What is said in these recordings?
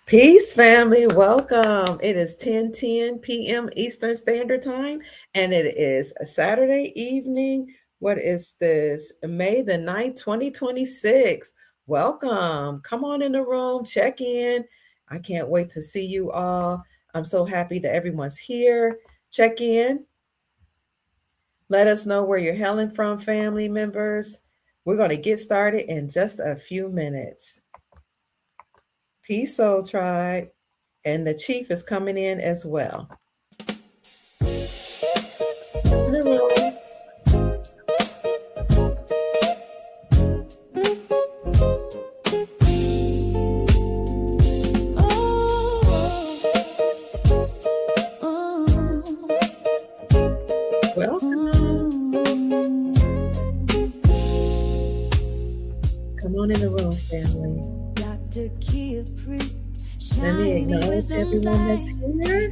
Peace, family. Welcome. It is 10:10 p.m. Eastern Standard Time, and it is a Saturday evening. What is this? May the 9th, 2026. Welcome. Come on in the room, check in. I can't wait to see you all. I'm so happy that everyone's here. Check in. Let us know where you're hailing from, family members. We're going to get started in just a few minutes. Peace, Soul Tribe. And the chief is coming in as well. In the room. Welcome. Come on in the room, family. Let me acknowledge everyone that's here.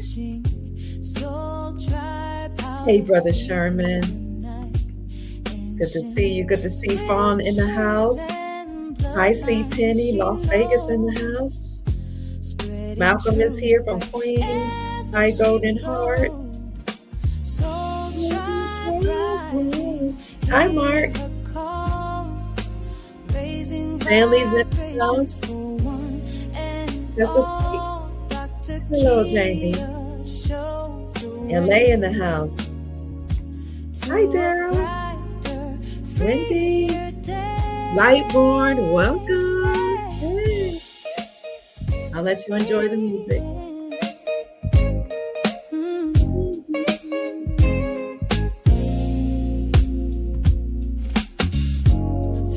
Hey, Brother Sherman. Good to see you. Good to see Fawn in the house. I see Penny, Las Vegas in the house. Malcolm is here from Queens. Hi, Golden Heart. Hi, Mark. Stanley's in the house. Hello, Jamie. LA in the house. Hi, Daryl. Wendy. Lightborn, welcome. Hey. I'll let you enjoy the music.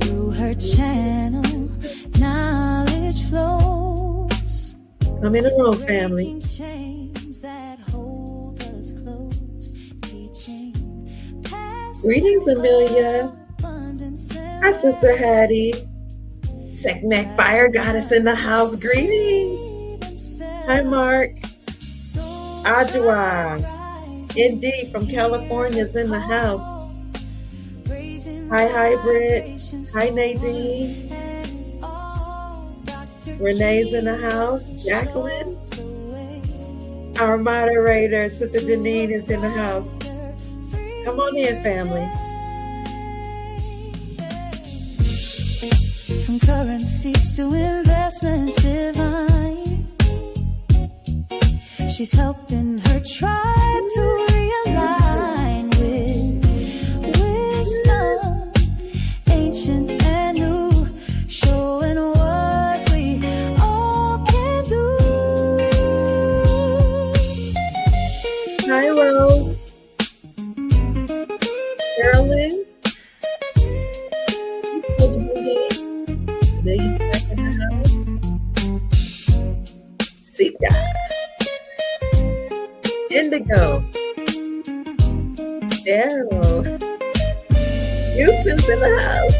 Through her channel, knowledge flows. Come in the room, family. Greetings, Amelia. Hi, Sister Hattie. Mack Fire Goddess in the house. Greetings. Hi, Mark. Ajwa. Indeed, from California is in the house. Hi, Hybrid. Hi, Nadine. Renee's in the house. Jacqueline. Our moderator, Sister Janine, is in the house. Come on in, family. From currencies to investments divine, she's helping her tribe to realign with wisdom, ancient and new, showing what we all can do. Hi, Rose. Carolyn. Millions back in the house. Sika. Indigo. Daryl. Houston's in the house.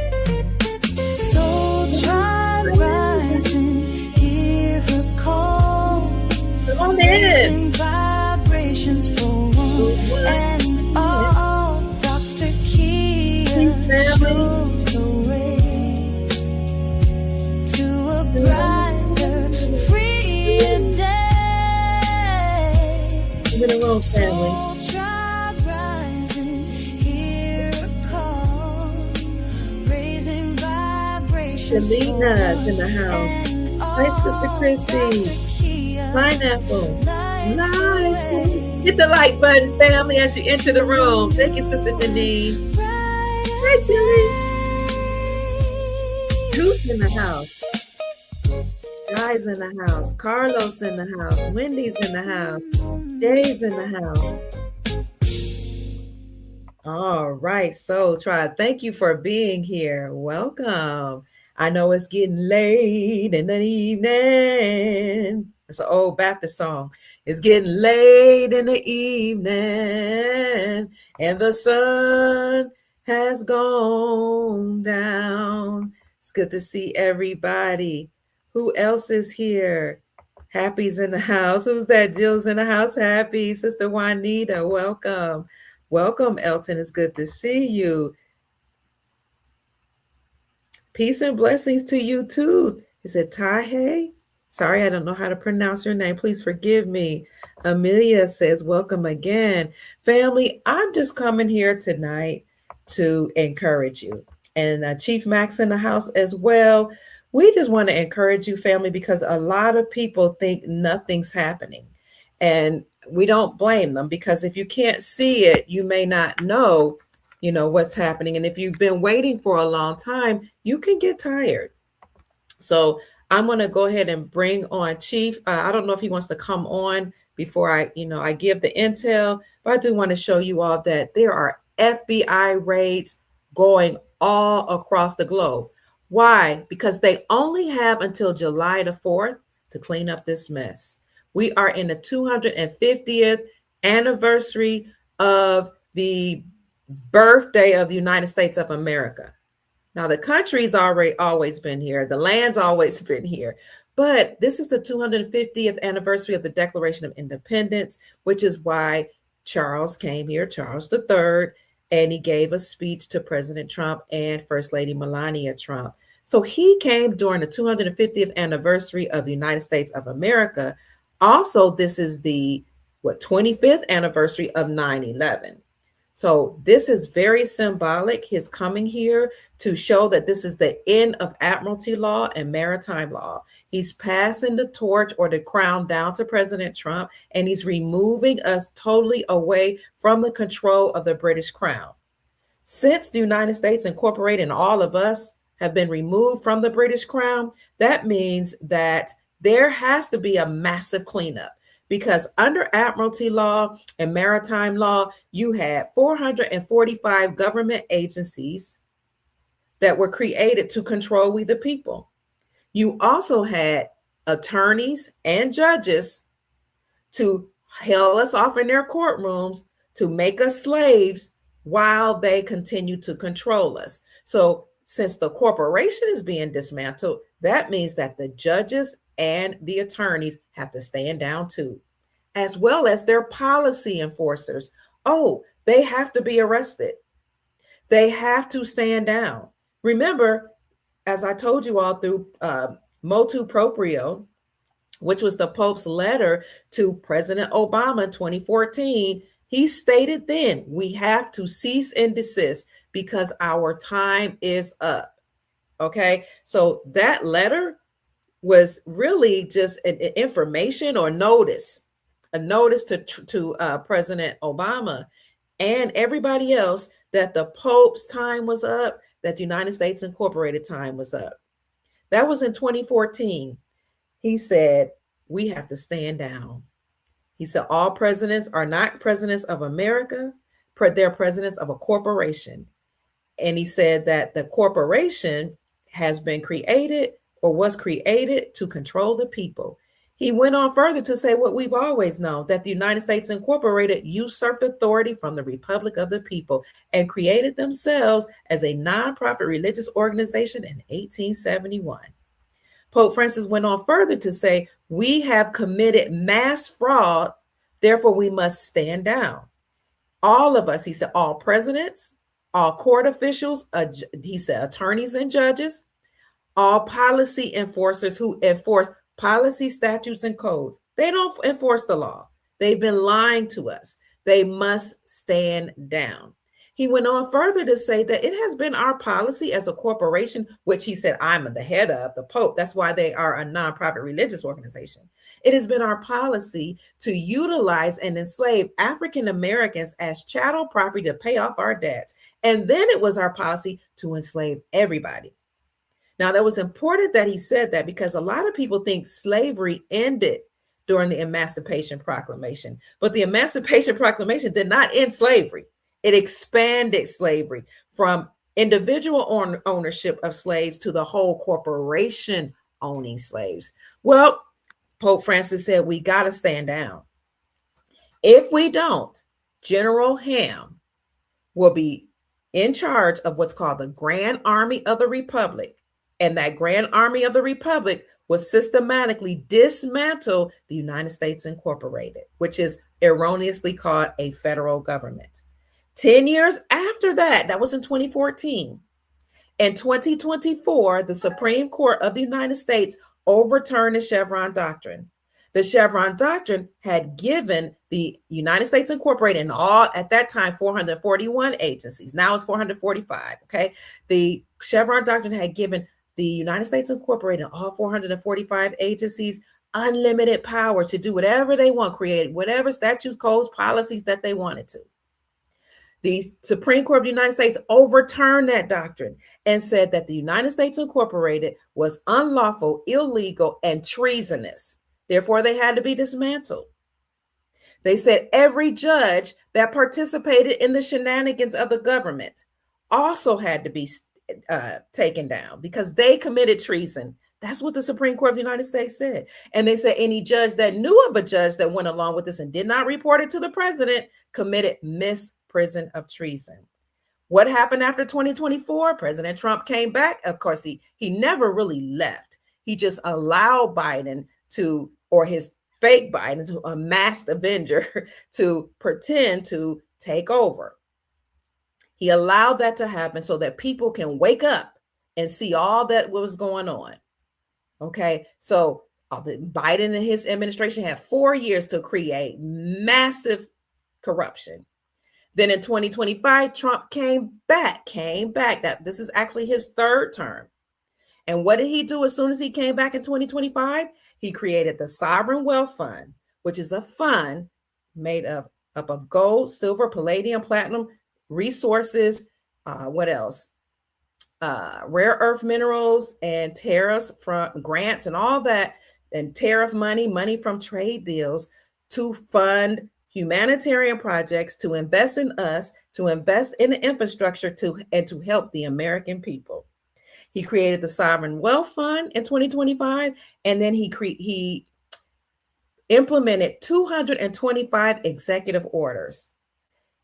Soul tribe rising, hear her call. Come on in. Vibrations for one and all. Dr. Kia shows the way to a brighter, freer day. Come in the room, family. Soul tribe rising, hear a call, raising vibrations. Selena's in the house. Hi, Sister Chrissy. Pineapple. Nice. Hit the like button, family, as you enter the room. Thank you, Sister Janine. Hi, Jilly. Goose in the house. Guy's in the house. Carlos in the house. Wendy's in the house. Jay's in the house. All right, Soul Tribe, thank you for being here. Welcome. I know it's getting late in the evening. It's an old Baptist song. It's getting late in the evening, and the sun has gone down. It's good to see everybody. Who else is here? Happy's in the house. Who's that? Jill's in the house. Happy. Sister Juanita, welcome. Welcome, Elton. It's good to see you. Peace and blessings to you too. Is it Tahe? Sorry, I don't know how to pronounce your name. Please forgive me. Amelia says, welcome again. Family, I'm just coming here tonight to encourage you. And Chief Max in the house as well. We just want to encourage you, family, because a lot of people think nothing's happening. And we don't blame them because if you can't see it, you may not know what's happening. And if you've been waiting for a long time, you can get tired. So I'm going to go ahead and bring on Chief. I don't know if he wants to come on before I give the intel, but I do want to show you all that there are FBI raids going all across the globe. Why? Because they only have until July the 4th to clean up this mess. We are in the 250th anniversary of the birthday of the United States of America. Now, the country's already always been here, the land's always been here, but this is the 250th anniversary of the Declaration of Independence, which is why Charles came here, Charles III, and he gave a speech to President Trump and First Lady Melania Trump. So he came during the 250th anniversary of the United States of America. Also, this is the 25th anniversary of 9/11. So this is very symbolic, his coming here to show that this is the end of admiralty law and maritime law. He's passing the torch or the crown down to President Trump, and he's removing us totally away from the control of the British crown. Since the United States incorporated and all of us have been removed from the British crown, that means that there has to be a massive cleanup because under admiralty law and maritime law, you had 445 government agencies that were created to control we the people. You also had attorneys and judges to haul us off in their courtrooms to make us slaves while they continue to control us. So since the corporation is being dismantled, that means that the judges and the attorneys have to stand down too, as well as their policy enforcers. Oh, they have to be arrested. They have to stand down. Remember, as I told you all through motu proprio, which was the Pope's letter to President Obama in 2014, he stated then, we have to cease and desist because our time is up. Okay, so that letter was really just an information or notice, a notice to President Obama and everybody else that the Pope's time was up, that the United States Incorporated time was up. That was in 2014. He said, we have to stand down. He said, all presidents are not presidents of America, they're presidents of a corporation. And he said that the corporation has been created or was created to control the people. He went on further to say what we've always known, that the United States Incorporated usurped authority from the Republic of the People and created themselves as a nonprofit religious organization in 1871. Pope Francis went on further to say, we have committed mass fraud, therefore we must stand down. All of us, he said, all presidents, all court officials, he said, attorneys and judges, all policy enforcers who enforce policy, statutes, and codes. They don't enforce the law. They've been lying to us. They must stand down. He went on further to say that it has been our policy as a corporation, which he said, I'm the head of, the Pope. That's why they are a nonprofit religious organization. It has been our policy to utilize and enslave African Americans as chattel property to pay off our debts. And then it was our policy to enslave everybody. Now, that was important that he said that because a lot of people think slavery ended during the Emancipation Proclamation, but the Emancipation Proclamation did not end slavery. It expanded slavery from individual ownership of slaves to the whole corporation owning slaves. Well, Pope Francis said we got to stand down. If we don't, General Ham will be in charge of what's called the Grand Army of the Republic. And that Grand Army of the Republic will systematically dismantle the United States Incorporated, which is erroneously called a federal government. 10 years after that, that was in 2014. In 2024, the Supreme Court of the United States overturn the Chevron doctrine. The Chevron doctrine had given the United States Incorporated and all at that time 441 agencies. Now it's 445. Okay. The Chevron doctrine had given the United States Incorporated and all 445 agencies unlimited power to do whatever they want, create whatever statutes, codes, policies that they wanted to. The Supreme Court of the United States overturned that doctrine and said that the United States Incorporated was unlawful, illegal, and treasonous. Therefore, they had to be dismantled. They said every judge that participated in the shenanigans of the government also had to be taken down because they committed treason. That's what the Supreme Court of the United States said. And they said any judge that knew of a judge that went along with this and did not report it to the president committed misprision of treason. What happened after 2024? President Trump came back. Of course, he never really left. He just allowed Biden to, or his fake Biden, to a masked avenger, to pretend to take over. He allowed that to happen so that people can wake up and see all that was going on. Okay, so Biden and his administration had 4 years to create massive corruption. Then in 2025, Trump came back. That this is actually his third term. And what did he do as soon as he came back in 2025? He created the Sovereign Wealth Fund, which is a fund made up of gold, silver, palladium, platinum, resources, what else? Rare earth minerals and tariffs from grants and all that, and tariff money from trade deals to fund humanitarian projects, to invest in us, to invest in the infrastructure, and to help the American people. He created the Sovereign Wealth Fund in 2025, and then he implemented 225 executive orders.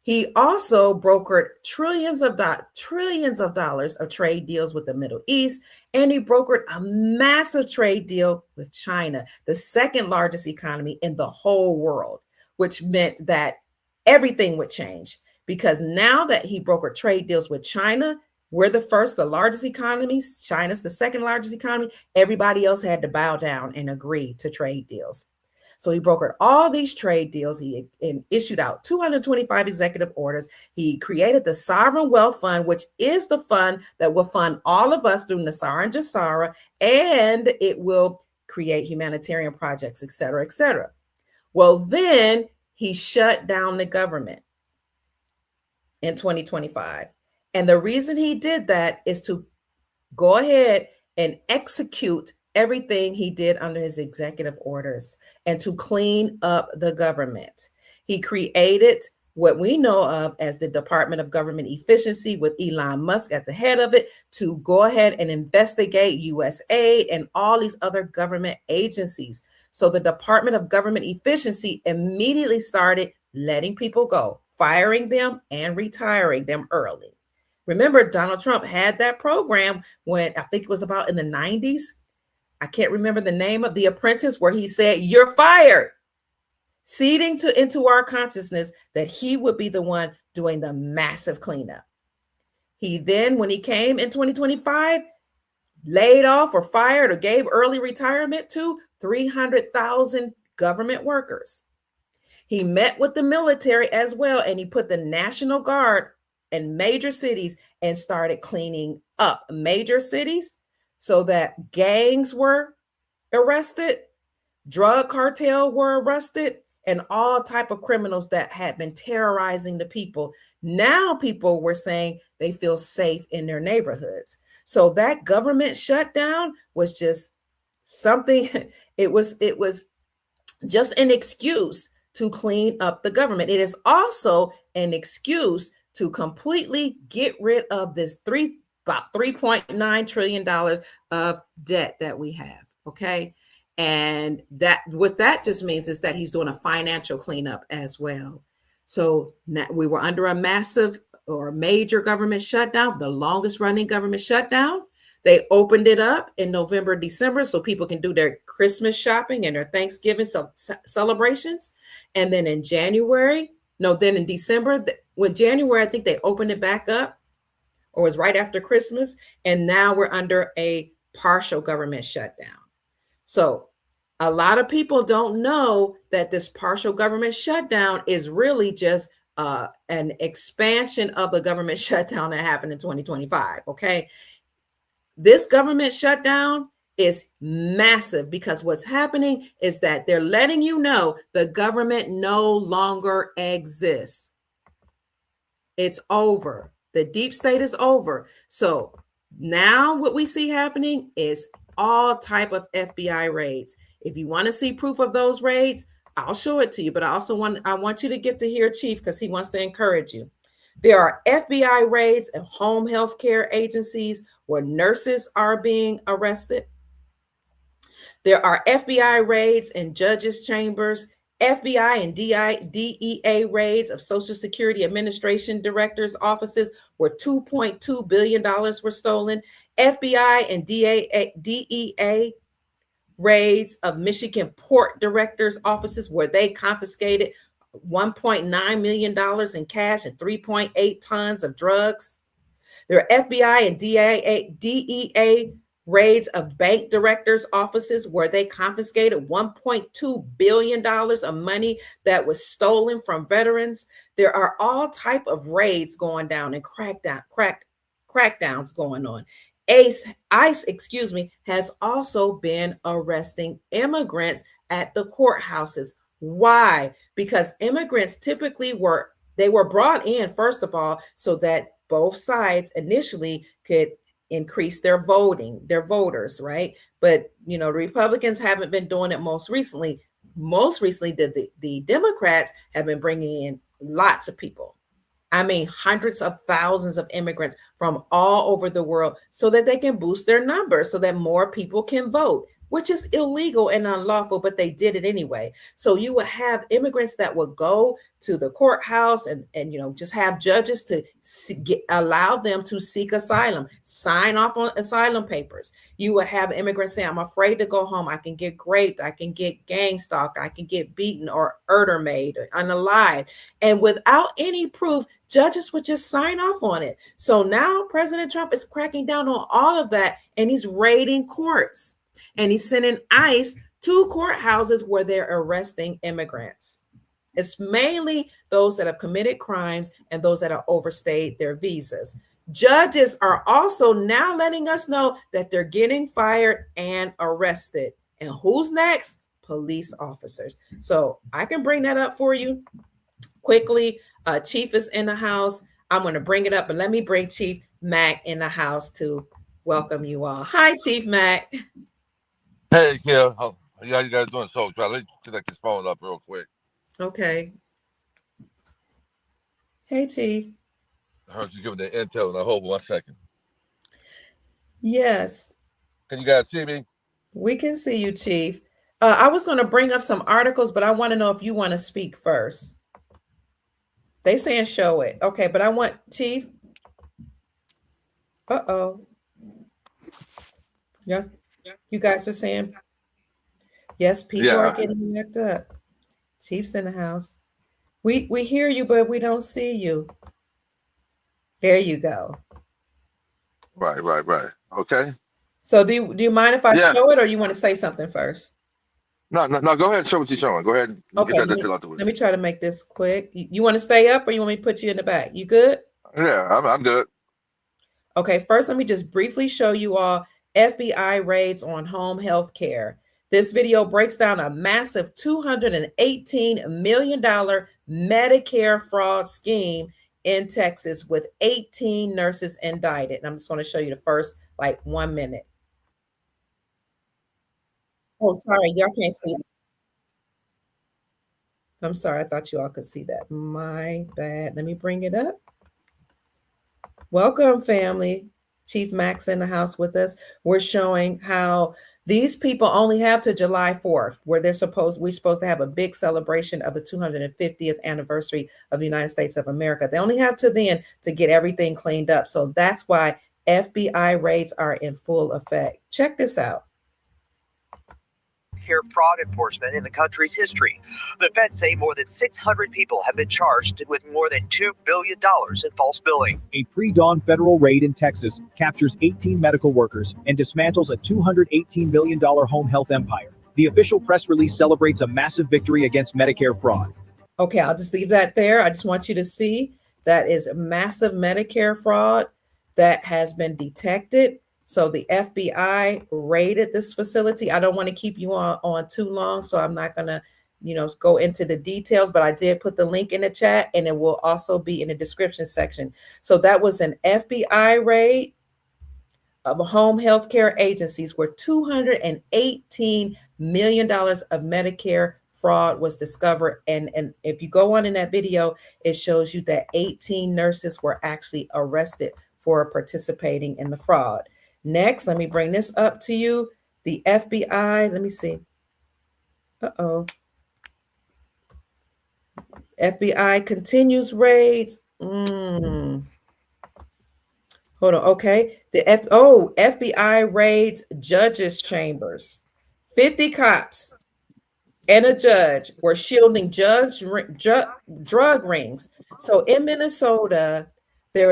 He also brokered trillions of dollars of trade deals with the Middle East, and he brokered a massive trade deal with China, the second largest economy in the whole world, which meant that everything would change, because now that he brokered trade deals with China, we're the largest economy. China's the second largest economy. Everybody else had to bow down and agree to trade deals. So he brokered all these trade deals. He issued out 225 executive orders. He created the Sovereign Wealth Fund, which is the fund that will fund all of us through Nasara and Jassara, and it will create humanitarian projects, et cetera, et cetera. Well, then he shut down the government in 2025. And the reason he did that is to go ahead and execute everything he did under his executive orders and to clean up the government. He created what we know of as the Department of Government Efficiency, with Elon Musk at the head of it, to go ahead and investigate USAID and all these other government agencies. So the Department of Government Efficiency immediately started letting people go, firing them and retiring them early. Remember, Donald Trump had that program when I think it was about in the 90s. I can't remember the name of The Apprentice, where he said, "You're fired," seeding into our consciousness that he would be the one doing the massive cleanup. He then, when he came in 2025, laid off or fired or gave early retirement to 300,000 government workers. He met with the military as well, and he put the National Guard in major cities and started cleaning up major cities so that gangs were arrested, drug cartel were arrested, and all type of criminals that had been terrorizing the people. Now people were saying they feel safe in their neighborhoods. So that government shutdown was just something, it was just an excuse to clean up the government. It is also an excuse to completely get rid of this about $3.9 trillion of debt that we have, okay? And that what that just means is that he's doing a financial cleanup as well. So we were under a massive or major government shutdown, the longest running government shutdown. They opened it up in November, December, so people can do their Christmas shopping and their Thanksgiving celebrations. And then in December, when January, I think they opened it back up, or was right after Christmas. And now we're under a partial government shutdown. So a lot of people don't know that this partial government shutdown is really just an expansion of the government shutdown that happened in 2025. Okay. This government shutdown is massive because what's happening is that they're letting you know the government no longer exists. It's over. The deep state is over. So now what we see happening is all type of FBI raids. If you want to see proof of those raids, I'll show it to you. But I want you to get to hear Chief because he wants to encourage you. There are FBI raids and home health care agencies where nurses are being arrested. There are FBI raids in judges' chambers, FBI and DEA raids of Social Security Administration directors' offices where $2.2 billion were stolen. FBI and DEA raids of Michigan port directors' offices where they confiscated $1.9 million in cash and 3.8 tons of drugs. There are FBI and DEA raids of bank directors' offices where they confiscated $1.2 billion of money that was stolen from veterans. There are all type of raids going down and crackdowns going on. ICE, has also been arresting immigrants at the courthouses. Why? Because immigrants typically were brought in, first of all, so that both sides initially could increase their voters, right? But the Republicans haven't been doing it most recently. Most recently, the Democrats have been bringing in lots of people. I mean, hundreds of thousands of immigrants from all over the world so that they can boost their numbers so that more people can vote, which is illegal and unlawful, but they did it anyway. So you would have immigrants that would go to the courthouse and just have judges to allow them to seek asylum, sign off on asylum papers. You would have immigrants say, I'm afraid to go home. I can get raped. I can get gang stalked. I can get beaten or made or unalive. And without any proof, judges would just sign off on it. So now President Trump is cracking down on all of that and he's raiding courts. And he's sending ICE to courthouses where they're arresting immigrants. It's mainly those that have committed crimes and those that have overstayed their visas. Judges are also now letting us know that they're getting fired and arrested. And who's next? Police officers. So I can bring that up for you quickly. Chief is in the house. I'm going to bring it up, but let me bring Chief Mack in the house to welcome you all. Hi, Chief Mack. Hey, Kim. How you guys doing? So, let me connect this phone up real quick. Okay. Hey, Chief. I heard you giving the intel, and I hold 1 second. Yes. Can you guys see me? We can see you, Chief. I was going to bring up some articles, but I want to know if you want to speak first. They saying show it. Okay, but I want Chief. Uh-oh. Yeah. You guys are saying, yes, people are getting locked up. Chief's in the house. We hear you, but we don't see you. There you go. Right. Okay. So do you mind if I show it, or you want to say something first? No. Go ahead and show what you're showing. Go ahead. Okay. Let me try to make this quick. You want to stay up, or you want me to put you in the back? You good? Yeah, I'm good. Okay. First, let me just briefly show you all FBI raids on home health care. This video breaks down a massive $218 million Medicare fraud scheme in Texas with 18 nurses indicted. And I'm just going to show you the first 1 minute. Oh, sorry, y'all can't see that. I'm sorry, I thought you all could see that. My bad. Let me bring it up. Welcome, family. Chief Mack's in the house with us. We're showing how these people only have to July 4th, where we're supposed to have a big celebration of the 250th anniversary of the United States of America. They only have to then to get everything cleaned up. So that's why FBI raids are in full effect. Check this out. healthcare fraud enforcement in the country's history. The feds say more than 600 people have been charged with more than $2 billion in false billing. A pre-dawn federal raid in Texas captures 18 medical workers and dismantles a $218 million home health empire. The official press release celebrates a massive victory against Medicare fraud. Okay, I'll just leave that there. I just want you to see that is massive Medicare fraud that has been detected. So the FBI raided this facility. I don't want to keep you on too long, so I'm not going to, go into the details, but I did put the link in the chat and it will also be in the description section. So that was an FBI raid of home health care agencies where $218 million of Medicare fraud was discovered. And if you go on in that video, it shows you that 18 nurses were actually arrested for participating in the fraud. Next, let me bring this up to you. The FBI, let me see. FBI continues raids. Hold on. Okay. FBI raids judges' chambers. 50 cops and a judge were shielding drug rings. So in Minnesota, there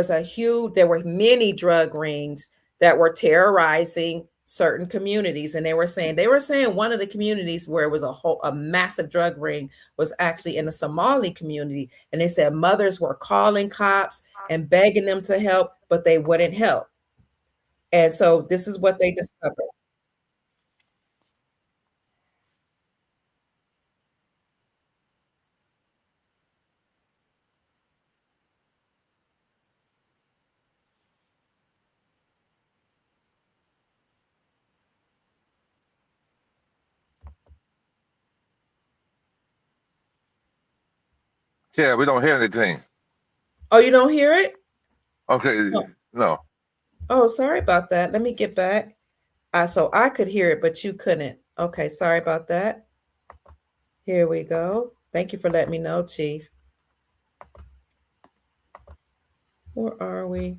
were many drug rings that were terrorizing certain communities. And they were saying one of the communities where it was a massive drug ring was actually in the Somali community. And they said mothers were calling cops and begging them to help, but they wouldn't help. And so this is what they discovered. Yeah, we don't hear anything. Oh, you don't hear it? Okay, no. Oh, sorry about that. Let me get back. So I could hear it, but you couldn't. Okay, sorry about that. Here we go. Thank you for letting me know, Chief. Where are we?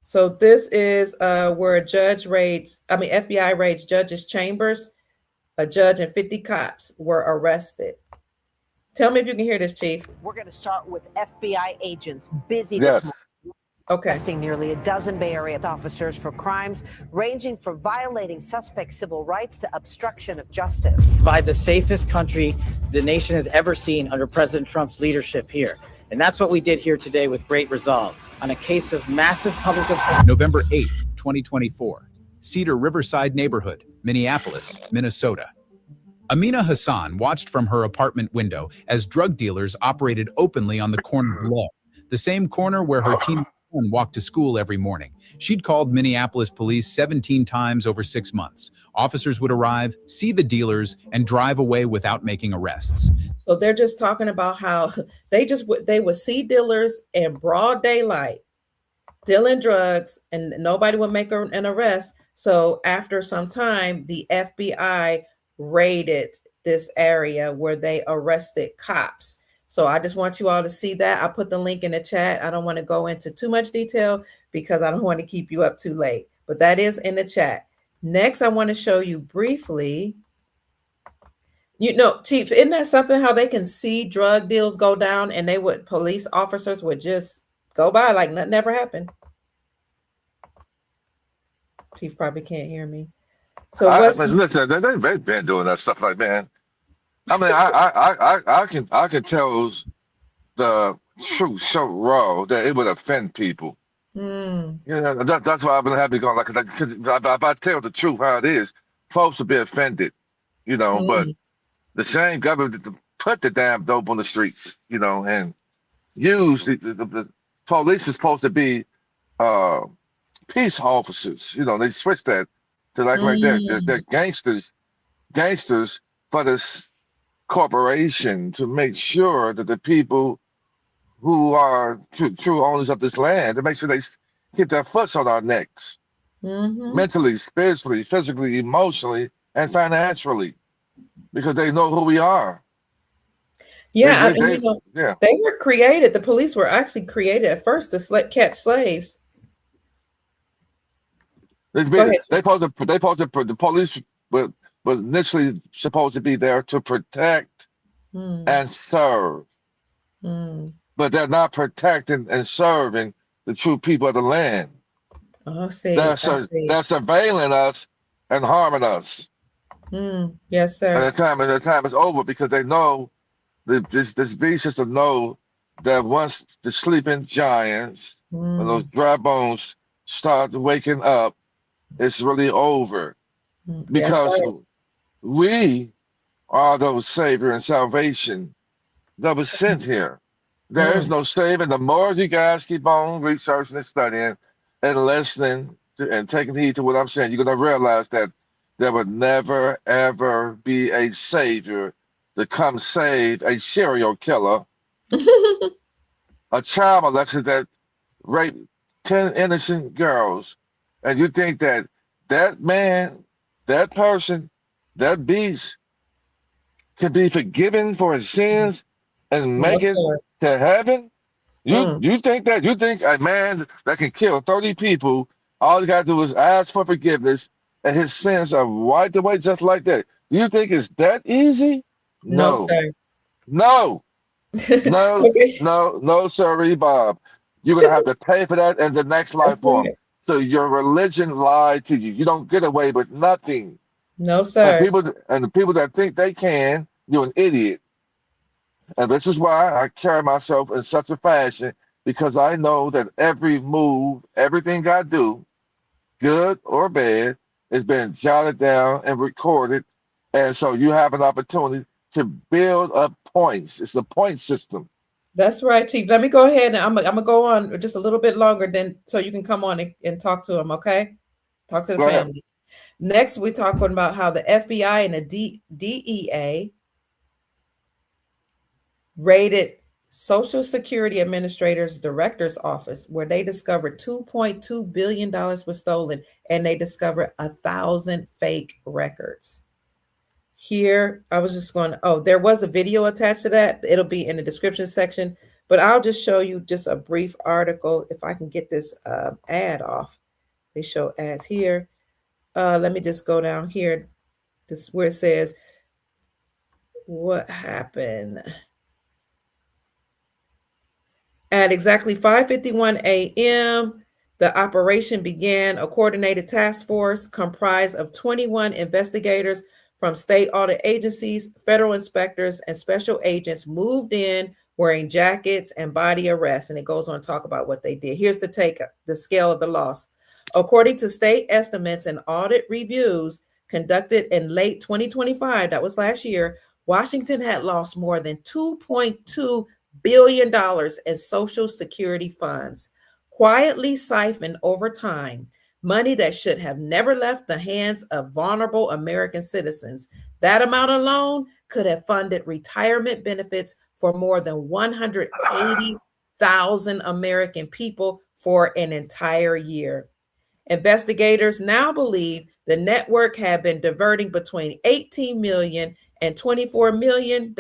So this is where FBI raids judges' chambers. A judge and 50 cops were arrested. Tell me if you can hear this, Chief. We're going to start with FBI agents busy Yes. this morning. Okay. Arresting nearly a dozen Bay Area officers for crimes ranging from violating suspects' civil rights to obstruction of justice. By the safest country the nation has ever seen under President Trump's leadership here. And that's what we did here today with great resolve on a case of massive public... November 8, 2024, Cedar Riverside neighborhood, Minneapolis, Minnesota. Amina Hassan watched from her apartment window as drug dealers operated openly on the corner below, the same corner where her teen son walked to school every morning. She'd called Minneapolis police 17 times over 6 months. Officers would arrive, see the dealers, and drive away without making arrests. So they're just talking about how they would see dealers in broad daylight dealing drugs and nobody would make an arrest. So after some time, the FBI raided this area where they arrested cops. So I just want you all to see that. I put the link in the chat. I don't want to go into too much detail because I don't want to keep you up too late, but that is in the chat. Next, I want to show you briefly, Chief, isn't that something how they can see drug deals go down and police officers would just go by like nothing ever happened? Chief probably can't hear me. So listen, they've been doing that stuff like, man. I mean, I can tell the truth so raw that it would offend people. That's why I've been happy going like, because if I tell the truth how it is, folks will be offended, but the same government to put the damn dope on the streets, and use the police is supposed to be peace officers. They switched that to like they're gangsters for this corporation to make sure that the people who are true owners of this land, to make sure they keep their foot on our necks, mentally, spiritually, physically, emotionally, and financially, because they know who we are. Yeah, they were created. The police were actually created at first to catch slaves. Go ahead. The police was initially supposed to be there to protect and serve, but they're not protecting and serving the true people of the land. Oh, see, They're I see. they're surveilling us and harming us. Yes, sir. And the time is over because they know this beast system know that once the sleeping giants and those dry bones start waking up, it's really over. Yes, Because sir. we are those savior and salvation that was sent here. There is no saving. The more you guys keep on researching and studying and listening to, and taking heed to what I'm saying, you're going to realize that there would never, ever be a savior to come save a serial killer, a child molester that raped 10 innocent girls. And you think that that man, that person, that beast can be forgiven for his sins and No, make it sir. to heaven? You think a man that can kill 30 people, all he got to do is ask for forgiveness and his sins are wiped away just like that? Do you think it's that easy? No, No. sir. No. No, Okay. no, sorry, Bob. You're gonna have to pay for that in the next life That's form. right. So your religion lied to you. You don't get away with nothing. No, And sir. the people that think they can, you're an idiot. And this is why I carry myself in such a fashion, because I know that every move, everything I do, good or bad, is being jotted down and recorded. And so you have an opportunity to build up points. It's a point system. That's right, Chief. Let me go ahead and I'm gonna go on just a little bit longer then so you can come on and talk to him, okay? Talk to the Go ahead. family. Next, we're talking about how the FBI and the DEA raided Social Security Administrator's Director's Office, where they discovered $2.2 billion was stolen, and they discovered 1,000 fake records. Here, I was just going, there was a video attached to that. It'll be in the description section, but I'll just show you just a brief article. If I can get this ad off. They show ads here. Let me just go down here. This where it says, what happened? At exactly 5:51 a.m., the operation began. A coordinated task force comprised of 21 investigators from state audit agencies, federal inspectors, and special agents moved in wearing jackets and body arrests. And it goes on to talk about what they did. Here's the scale of the loss. According to state estimates and audit reviews conducted in late 2025, that was last year, Washington had lost more than $2.2 billion in Social Security funds, quietly siphoned over time, money that should have never left the hands of vulnerable American citizens. That amount alone could have funded retirement benefits for more than 180,000 American people for an entire year. Investigators now believe the network had been diverting between $18 million and $24 million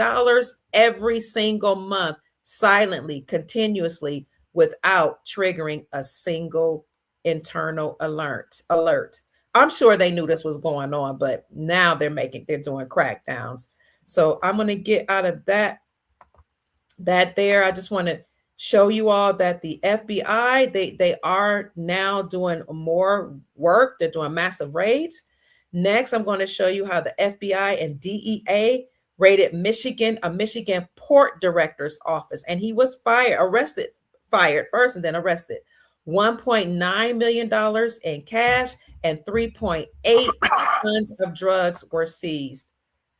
every single month, silently, continuously, without triggering a single internal alert. I'm sure they knew this was going on, but now they're doing crackdowns. So I'm going to get out of that there. I just want to show you all that the FBI, they are now doing more work. They're doing massive raids. Next, I'm going to show you how the FBI and DEA raided a Michigan port director's office, and he was fired first and then arrested. $1.9 million in cash and 3.8 tons of drugs were seized.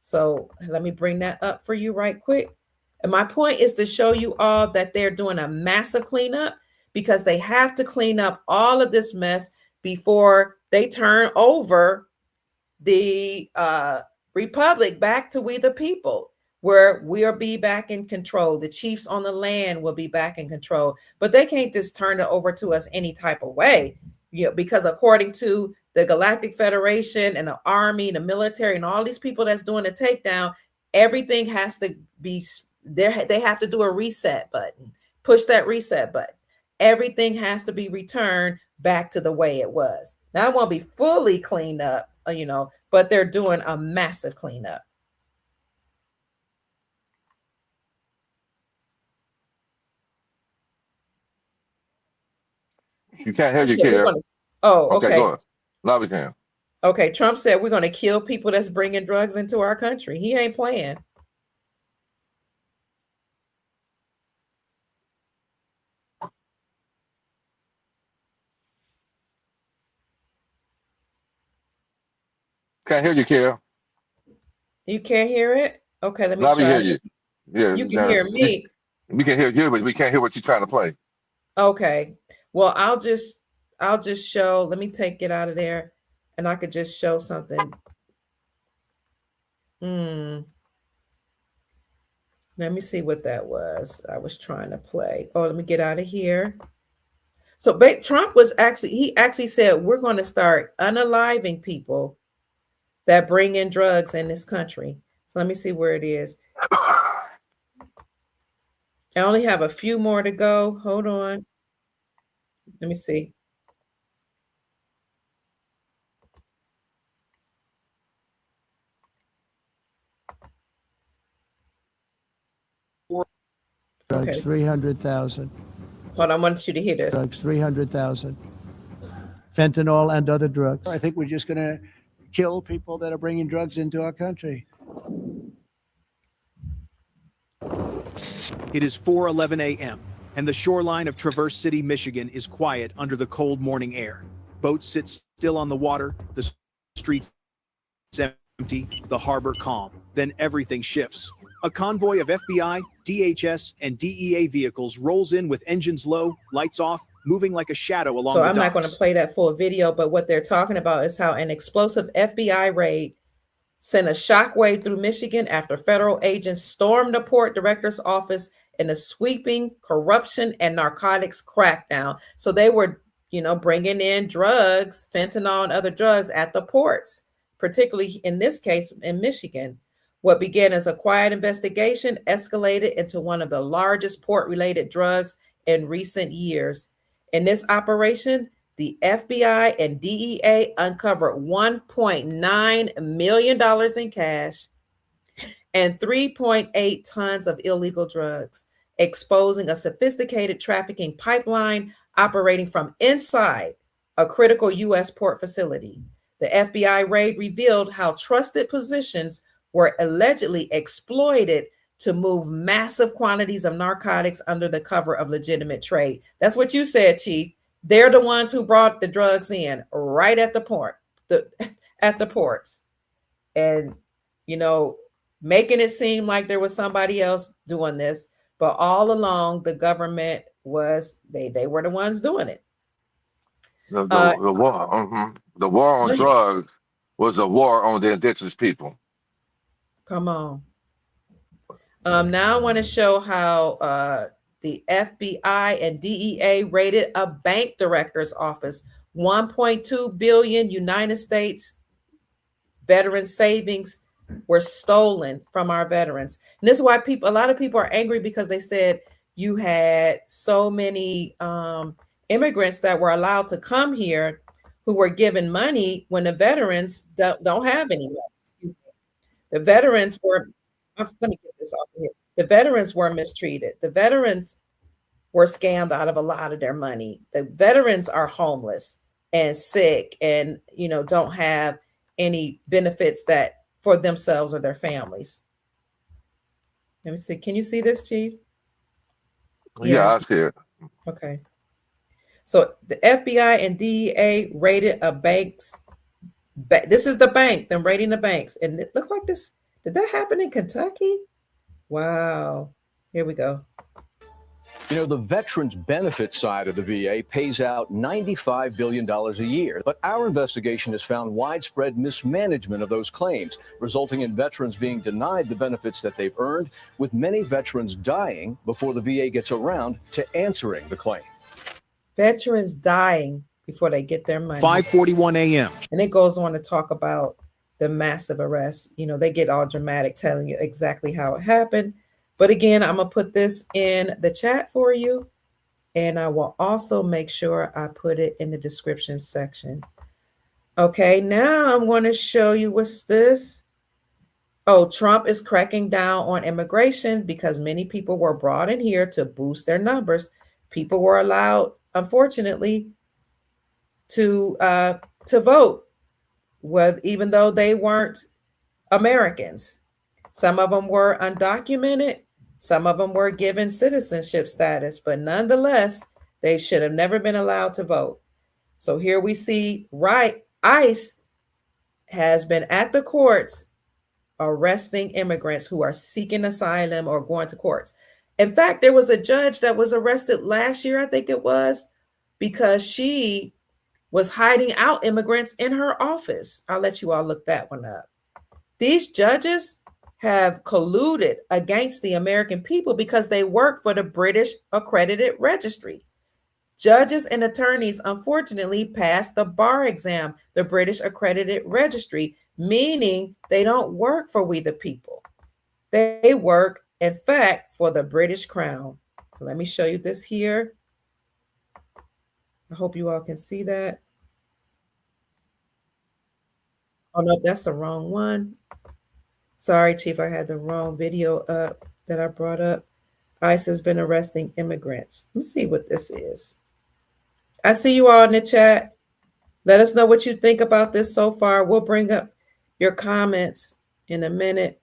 So let me bring that up for you right quick. And my point is to show you all that they're doing a massive cleanup, because they have to clean up all of this mess before they turn over the republic back to we the people, where we'll be back in control. The chiefs on the land will be back in control, but they can't just turn it over to us any type of way, because according to the Galactic Federation and the army and the military and all these people that's doing the takedown, everything has to be there. They have to do a reset button, push that reset button. Everything has to be returned back to the way it was. Now, it won't be fully cleaned up, but they're doing a massive cleanup. You can't hear you, So Kier. Okay, okay. go ahead. Now we can. Okay, Trump said we're going to kill people that's bringing drugs into our country. He ain't playing. Can't hear you, Kier. You can't hear it? Okay, let me Now we try. hear you. Yeah, You can hear me. we can hear you, but we can't hear what you're trying to play. Okay. Well, I'll just show. Let me take it out of there, and I could just show something. Let me see what that was. I was trying to play. Oh, let me get out of here. So Trump he actually said we're going to start unaliving people that bring in drugs in this country. So let me see where it is. I only have a few more to go. Hold on. Let me see. Drugs, Okay. 300,000. Hold on, I want you to hear this. Drugs, 300,000. Fentanyl and other drugs. I think we're just going to kill people that are bringing drugs into our country. It is 4:11 a.m., and the shoreline of Traverse City, Michigan is quiet under the cold morning air. Boats sit still on the water, the streets empty, the harbor calm. Then everything shifts. A convoy of FBI, DHS, and DEA vehicles rolls in with engines low, lights off, moving like a shadow along So the I'm not going to docks. play that full video, but what they're talking about is how an explosive FBI raid sent a shockwave through Michigan after federal agents stormed the port director's office in a sweeping corruption and narcotics crackdown. So they were, bringing in drugs, fentanyl and other drugs at the ports, particularly in this case in Michigan. What began as a quiet investigation escalated into one of the largest port-related drugs in recent years. In this operation, the FBI and DEA uncovered $1.9 million in cash and 3.8 tons of illegal drugs, exposing a sophisticated trafficking pipeline operating from inside a critical U.S. port facility. The FBI raid revealed how trusted positions were allegedly exploited to move massive quantities of narcotics under the cover of legitimate trade. That's what you said, Chief. They're the ones who brought the drugs in right at the port, at the ports. And, making it seem like there was somebody else doing this, but all along the government they were the ones doing it. The war on drugs was a war on the indigenous people. Come on. Now I want to show how the FBI and DEA raided a bank director's office. 1.2 billion United States veteran savings were stolen from our veterans. And this is why a lot of people are angry, because they said you had so many immigrants that were allowed to come here who were given money when the veterans don't have any money. The veterans were, let me get this off of here. The veterans were mistreated. The veterans were scammed out of a lot of their money. The veterans are homeless and sick and, don't have any benefits that for themselves or their families. Let me see. Can you see this, Chief? Yeah, I see it. Okay. So the FBI and DEA raided a bank's. This is the bank. Them raiding the banks, and it looked like this. Did that happen in Kentucky? Wow. Here we go. The veterans benefit side of the VA pays out $95 billion a year. But our investigation has found widespread mismanagement of those claims, resulting in veterans being denied the benefits that they've earned, with many veterans dying before the VA gets around to answering the claim. Veterans dying before they get their money. 5:41 a.m. And it goes on to talk about the massive arrests. They get all dramatic, telling you exactly how it happened. But again, I'm going to put this in the chat for you. And I will also make sure I put it in the description section. Okay, now I'm going to show you what's this. Oh, Trump is cracking down on immigration because many people were brought in here to boost their numbers. People were allowed, unfortunately, to vote, even though they weren't Americans. Some of them were undocumented. Some of them were given citizenship status, but nonetheless, they should have never been allowed to vote. So here we see, ICE has been at the courts arresting immigrants who are seeking asylum or going to courts. In fact, there was a judge that was arrested last year, I think it was, because she was hiding out immigrants in her office. I'll let you all look that one up. These judges have colluded against the American people because they work for the British accredited registry. Judges and attorneys, unfortunately, pass the bar exam, the British accredited registry, meaning they don't work for we the people. They work, in fact, for the British Crown. Let me show you this here. I hope you all can see that. Oh, no, that's the wrong one. Sorry, Chief, I had the wrong video up that I brought up. ICE has been arresting immigrants. Let me see what this is. I see you all in the chat. Let us know what you think about this so far. We'll bring up your comments in a minute.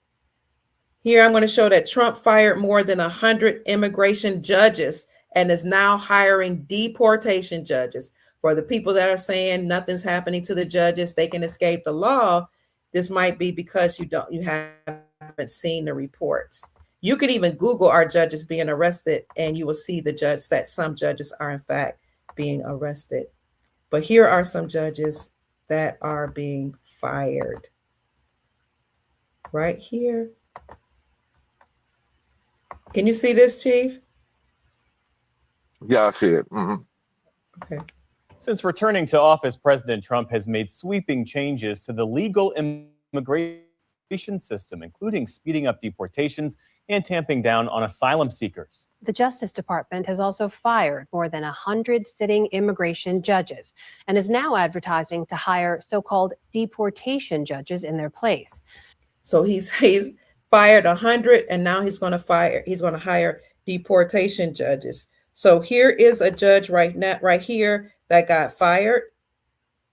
Here, I'm going to show that Trump fired more than 100 immigration judges and is now hiring deportation judges. For the people that are saying nothing's happening to the judges, they can escape the law, this might be because you haven't seen the reports. You could even Google our judges being arrested, and you will see that some judges are in fact being arrested. But here are some judges that are being fired. Right here. Can you see this, Chief? Yeah, I see it. Mm-hmm. Okay. Since returning to office, President Trump has made sweeping changes to the legal immigration system, including speeding up deportations and tamping down on asylum seekers. The Justice Department has also fired more than 100 sitting immigration judges and is now advertising to hire so-called deportation judges in their place. So he's fired 100, and now he's going to hire deportation judges. So here is a judge right here that got fired.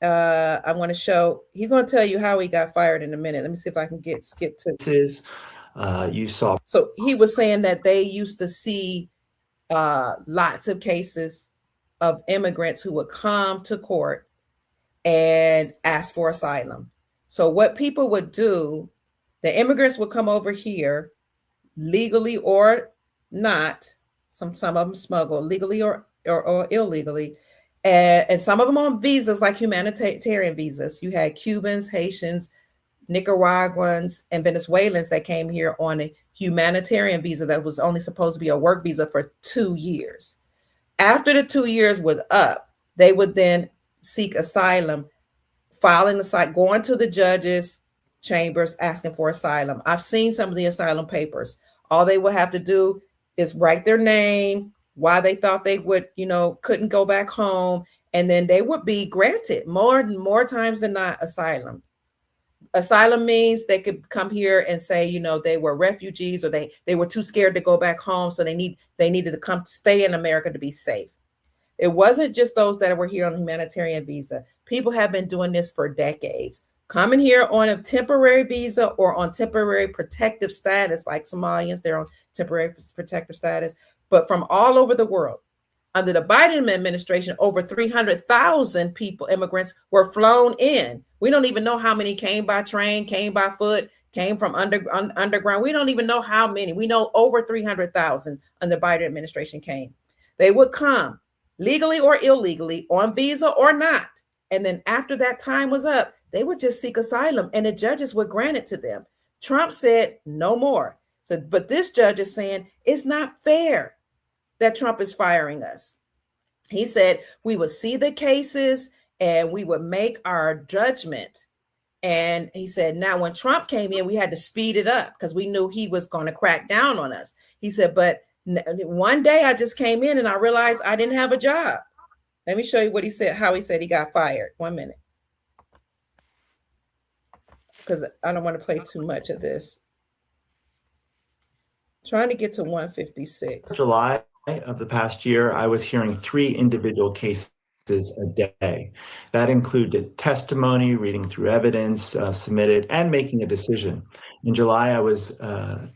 I want to show, he's going to tell you how he got fired in a minute. Let me see if I can skip to this. You saw. So he was saying that they used to see lots of cases of immigrants who would come to court and ask for asylum. So what people would do, the immigrants would come over here legally or not. Some of them smuggle legally or illegally. And some of them on visas, like humanitarian visas. You had Cubans, Haitians, Nicaraguans, and Venezuelans that came here on a humanitarian visa that was only supposed to be a work visa for 2 years. After the 2 years was up, they would then seek asylum, going to the judges' chambers, asking for asylum. I've seen some of the asylum papers. All they would have to do is write their name, why they thought they would, couldn't go back home, and then they would be granted more times than not asylum. Asylum means they could come here and say, they were refugees, or they were too scared to go back home, so they needed to come stay in America to be safe. It wasn't just those that were here on a humanitarian visa. People have been doing this for decades, coming here on a temporary visa or on temporary protective status, like Somalians, they're on temporary protective status, but from all over the world. Under the Biden administration, over 300,000 immigrants were flown in. We don't even know how many came by train, came by foot, came from underground. We don't even know how many. We know over 300,000 under the Biden administration came. They would come legally or illegally, on visa or not. And then after that time was up, they would just seek asylum, and the judges would grant it to them. Trump said no more. So, but this judge is saying it's not fair that Trump is firing us. He said we would see the cases and we would make our judgment. And he said, now when Trump came in, we had to speed it up because we knew he was going to crack down on us. He said, but one day I just came in and I realized I didn't have a job. Let me show you what he said, how he said he got fired. 1 minute. because I don't want to play too much of this. Trying to get to 156. July of the past year, I was hearing 3 individual cases a day. That included testimony, reading through evidence submitted, and making a decision. In July, I was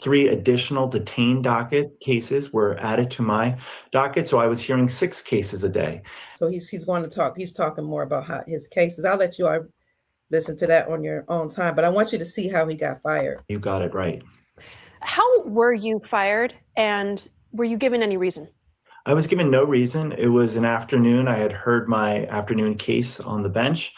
3 additional detained docket cases were added to my docket, so I was hearing 6 cases a day. So he's going to talk. He's talking more about his cases. I'll let you all listen to that on your own time, but I want you to see how he got fired. You got it right. How were you fired, and were you given any reason? I was given no reason. It was an afternoon. I had heard my afternoon case on the bench,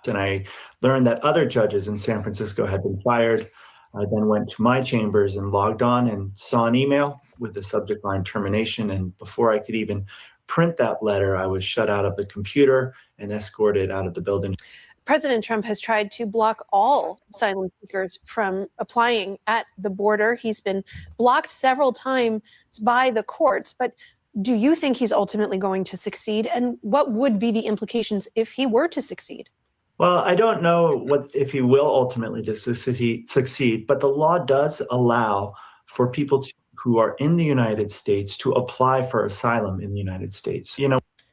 and I learned that other judges in San Francisco had been fired. I then went to my chambers and logged on and saw an email with the subject line termination. And before I could even print that letter, I was shut out of the computer and escorted out of the building. President Trump has tried to block all asylum seekers from applying at the border. He's been blocked several times by the courts, but do you think he's ultimately going to succeed? And what would be the implications if he were to succeed? Well, I don't know if he will ultimately succeed, but the law does allow for people who are in the United States to apply for asylum in the United States.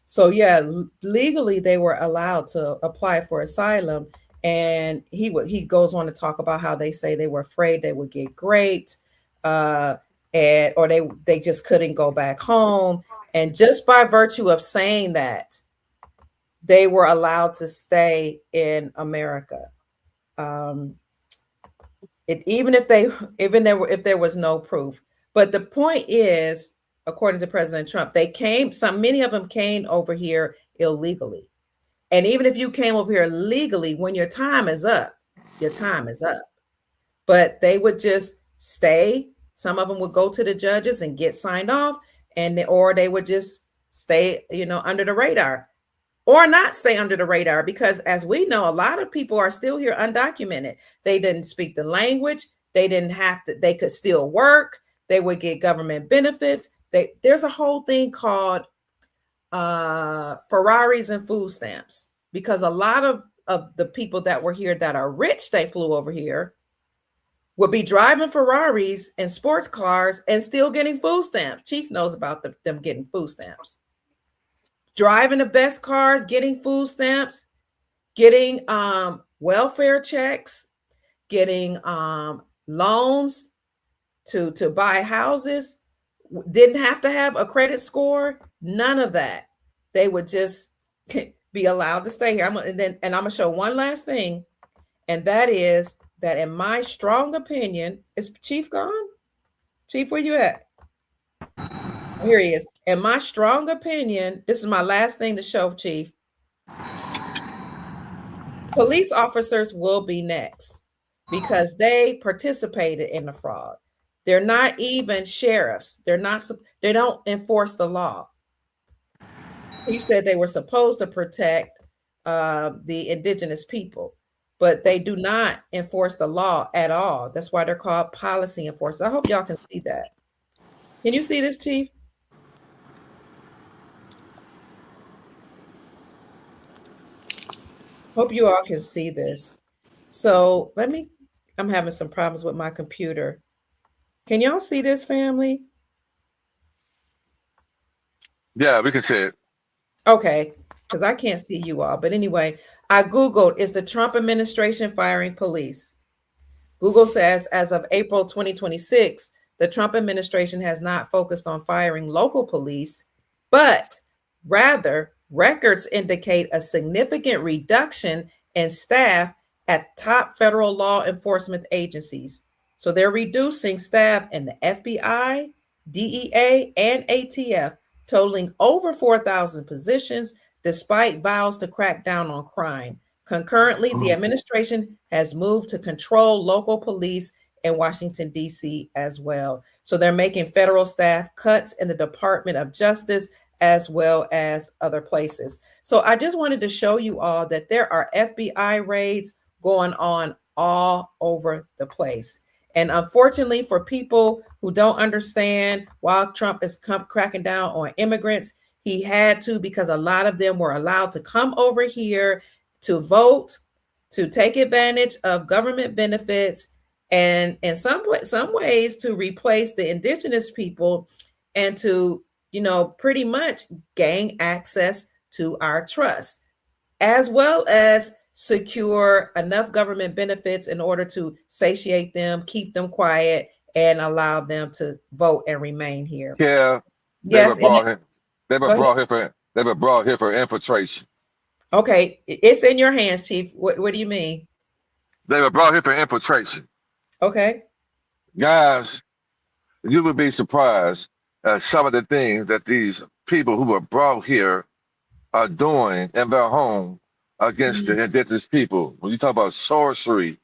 So yeah, legally they were allowed to apply for asylum, and he goes on to talk about how they say they were afraid they would get raped, or they just couldn't go back home, and just by virtue of saying that, they were allowed to stay in America. Even if there was no proof. But the point is, according to President Trump, many of them came over here illegally. And even if you came over here legally, when your time is up, your time is up. But they would just stay. Some of them would go to the judges and get signed off, or they would just stay, under the radar, or not stay under the radar, because as we know, a lot of people are still here undocumented. They didn't speak the language. They could still work. They would get government benefits. There's a whole thing called Ferraris and food stamps, because a lot of the people that were here that are rich, they flew over here, would be driving Ferraris and sports cars and still getting food stamps. Chief knows about them getting food stamps. Driving the best cars, getting food stamps, getting welfare checks, getting loans to buy houses. Didn't have to have a credit score, none of that. They would just be allowed to stay here. I'm gonna show one last thing, and that is that in my strong opinion, is Chief gone? Chief, where you at? Oh, here he is. In my strong opinion, this is my last thing to show, Chief. Police officers will be next because they participated in the fraud. They're not even sheriffs. They don't enforce the law. Chief said they were supposed to protect the indigenous people, but they do not enforce the law at all. That's why they're called policy enforcers. I hope y'all can see that. Can you see this, Chief? Hope you all can see this. So I'm having some problems with my computer. Can y'all see this, family? Yeah, we can see it. Okay, because I can't see you all. But anyway, I Googled, is the Trump administration firing police? Google says, as of April 2026, the Trump administration has not focused on firing local police, but rather records indicate a significant reduction in staff at top federal law enforcement agencies. So they're reducing staff in the FBI, DEA, and ATF, totaling over 4,000 positions, despite vows to crack down on crime. Concurrently, the administration has moved to control local police in Washington, D.C. as well. So they're making federal staff cuts in the Department of Justice as well as other places. So I just wanted to show you all that there are FBI raids going on all over the place. And unfortunately, for people who don't understand, while Trump is cracking down on immigrants, he had to, because a lot of them were allowed to come over here to vote, to take advantage of government benefits and in some ways to replace the indigenous people and to, pretty much gain access to our trust, as well as secure enough government benefits in order to satiate them, keep them quiet, and allow them to vote and remain here. Yeah, they Yes, were brought here. They were go ahead. brought here for. They were brought here for infiltration. Okay, it's in your hands, Chief. What do you mean? They were brought here for infiltration. Okay. Guys, you would be surprised at some of the things that these people who were brought here are doing in their home against the indigenous people. When you talk about sorcery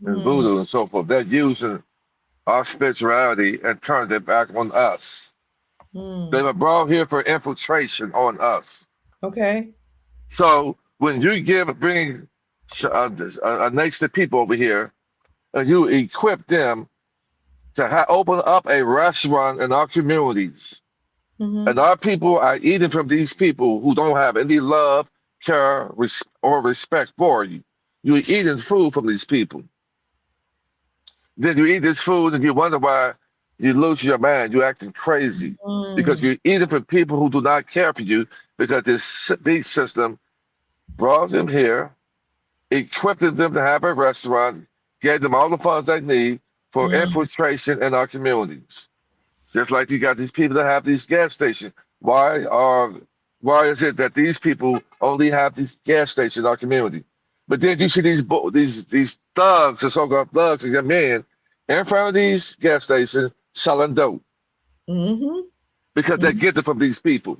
and voodoo and so forth, they're using our spirituality and turning it back on us. They were brought here for infiltration on us. Okay. So when you bring a nation of people over here, and you equip them to open up a restaurant in our communities, and our people are eating from these people who don't have any love, care, or respect for you. You're eating food from these people. Then you eat this food and you wonder why you lose your mind. You're acting crazy because you're eating from people who do not care for you, because this big system brought them here, equipped them to have a restaurant, gave them all the funds they need for infiltration in our communities. Just like you got these people that have these gas stations. Why is it that these people only have these gas stations in our community? But then you see these thugs, the so-called thugs, these young men in front of these gas stations selling dope because they get it from these people.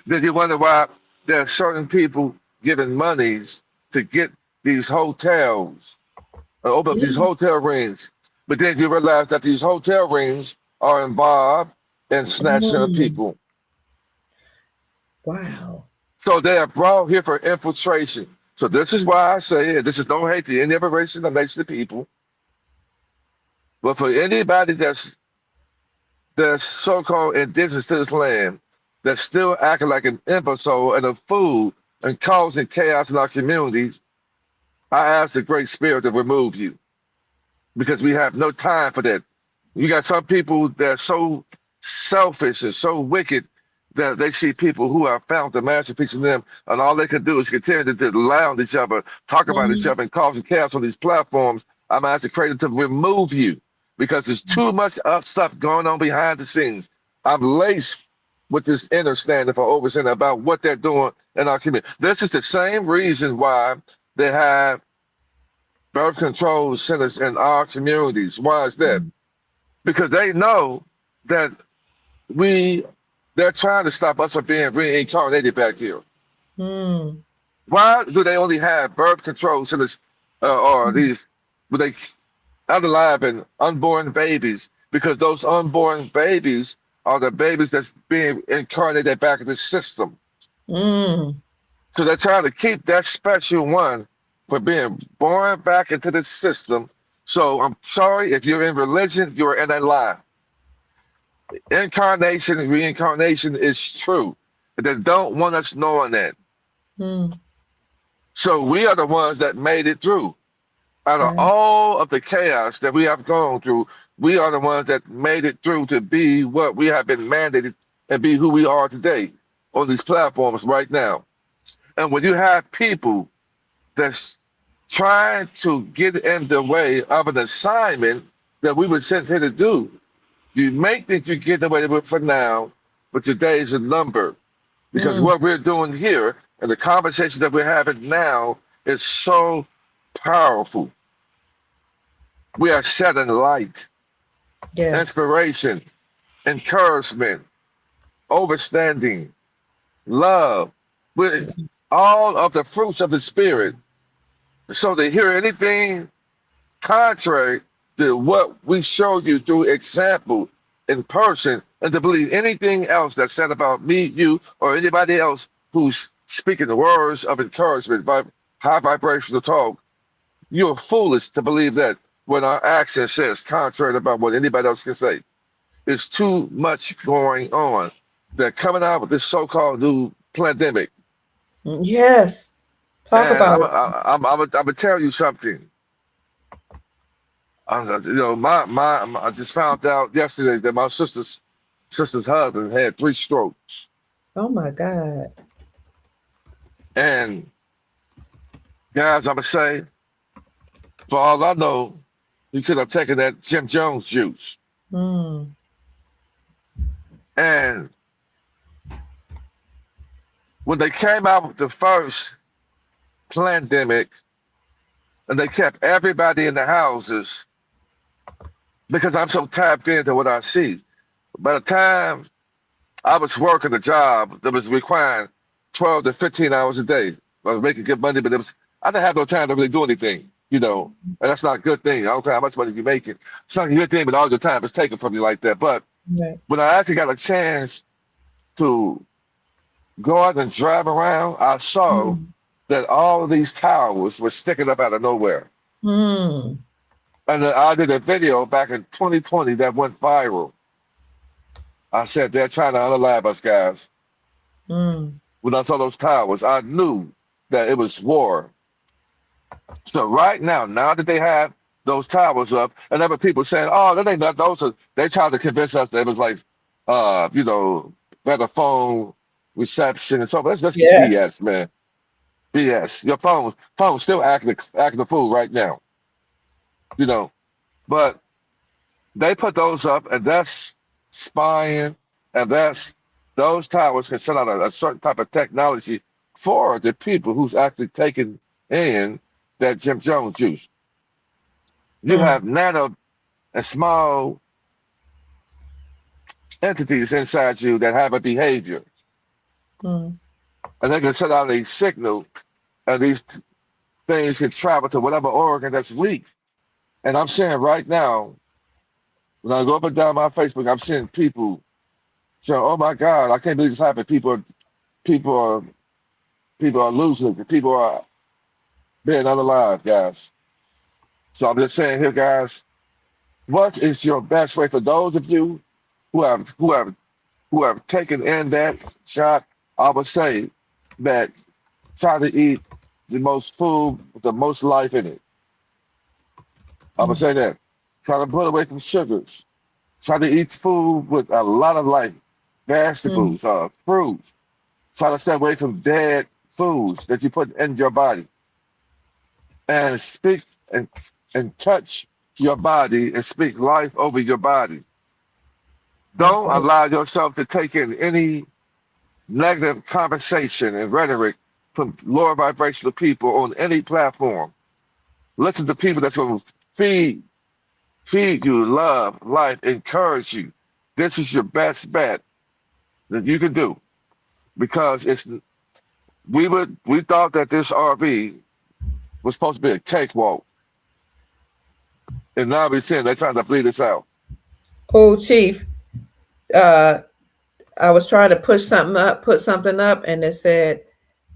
Then you wonder why there are certain people giving monies to get these hotels, open up these hotel rings. But then you realize that these hotel rings are involved in snatching of people. Wow. So they are brought here for infiltration. So this is why I say, and this is no hate to any other race or nation of people, but for anybody that's so-called indigenous to this land, that's still acting like an imbecile and a fool and causing chaos in our communities, I ask the Great Spirit to remove you, because we have no time for that. You got some people that are so selfish and so wicked that they see people who have found the masterpiece in them, and all they can do is continue to lie on each other, talk about each other, and cause chaos on these platforms. I'm asking the Creator to remove you, because there's too much stuff going on behind the scenes. I'm laced with this understanding for overstanding about what they're doing in our community. This is the same reason why they have birth control centers in our communities. Why is that? Because they know that they're trying to stop us from being reincarnated back here. Why do they only have birth control centers or these, where they unalive unborn babies? Because those unborn babies are the babies that's being incarnated back in the system. So they're trying to keep that special one for being born back into the system. So I'm sorry, if you're in religion, you're in a lie. Incarnation and reincarnation is true, but they don't want us knowing that. So we are the ones that made it through. Out of all of the chaos that we have gone through, we are the ones that made it through to be what we have been mandated and be who we are today on these platforms right now. And when you have people that's trying to get in the way of an assignment that we were sent here to do, you may think you get away with it for now, but your days are numbered. Because what we're doing here and the conversation that we're having now is so powerful. We are shedding light, inspiration, encouragement, understanding, love, with all of the fruits of the Spirit. So to hear anything contrary to what we show you through example in person, and to believe anything else that's said about me, you, or anybody else who's speaking the words of encouragement by high vibrational talk, you're foolish to believe that when our action says contrary about what anybody else can say. It's too much going on. They're coming out with this so-called new pandemic. Yes. Talk And about I'm it. I'm gonna tell you something. You know, I just found out yesterday that my sister's husband had 3 strokes, Oh my God. and guys, I'm gonna say, for all I know, he could have taken that Jim Jones juice. Mm. And when they came out with the first pandemic, and they kept everybody in the houses because I'm so tapped into what I see. By the time I was working a job that was requiring 12 to 15 hours a day. I was making good money, but I didn't have no time to really do anything, you know. And that's not a good thing. I don't care how much money you're making. It's not a good thing, but all your time is taken from you like that. But Right. when I actually got a chance to go out and drive around, I saw that all of these towers were sticking up out of nowhere. Mm. And I did a video back in 2020 that went viral. I said, they're trying to unalive us, guys. Mm. When I saw those towers, I knew that it was war. So right now that they have those towers up, and there were people saying, "Oh, that ain't not those." They tried to convince us that it was like, you know, better phone reception and so. That's just Yeah. BS, man. BS. Your phone's still acting a fool right now. You know, but they put those up, and that's spying, and those towers can send out a certain type of technology for the people who's actually taking in that Jim Jones juice. You have nano and small entities inside you that have a behavior, Mm. and they can send out a signal, and these things can travel to whatever organ that's weak. And I'm saying right now, when I go up and down my Facebook, I'm seeing people saying, "Oh my God, I can't believe this happened." People are people are losing. People are being unalive, guys. So I'm just saying here, guys, what is your best way for those of you who have taken in that shot? I would say that try to eat the most food with the most life in it. I would say that. Try to put away from sugars. Try to eat food with a lot of life, vegetables, fruits. Try to stay away from dead foods that you put in your body. And speak and touch your body and speak life over your body. Don't Absolutely. allow yourself to take in any negative conversation and rhetoric from lower vibrational people on any platform. Listen to people that's going to feed you love, life, encourage you. This is your best bet that you can do because we thought that this RV was supposed to be a cakewalk, and now we're seeing they're trying to bleed us out. Oh, Chief, I was trying to put something up, and it said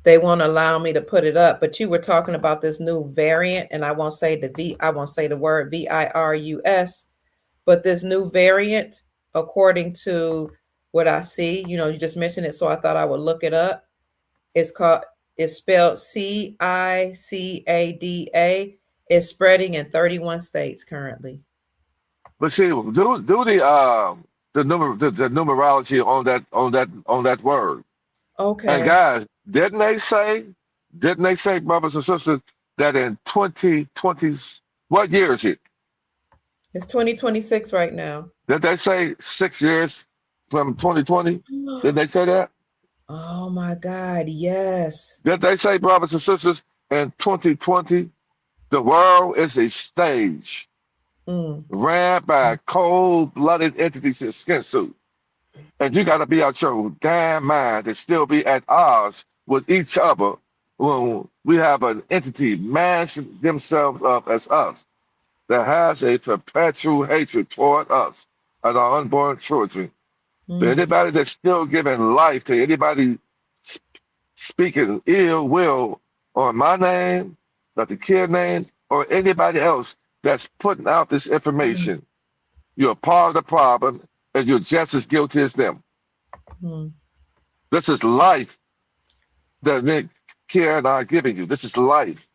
they won't allow me to put it up. But you were talking about this new variant, and I won't say the word virus, but this new variant, according to what I see, you just mentioned it, so I thought I would look it up. It's spelled CICADA. It's spreading in 31 states currently. But see, do the numerology on that word. And Okay. guys, didn't they say, brothers and sisters, that in 2020s, what year is it? It's 2026 right now. Did they say 6 years from 2020? Did they say that? Oh my God, yes. Did they say, brothers and sisters, in 2020, the world is a stage ran by cold-blooded entities in skin suit? And you got to be out your damn mind and still be at odds with each other when we have an entity mashing themselves up as us that has a perpetual hatred toward us and our unborn children. For anybody that's still giving life to anybody speaking ill will on my name, Dr. Kid name, or anybody else that's putting out this information, you're part of the problem and you're just as guilty as them. This is life that care that I'm giving you. This is life.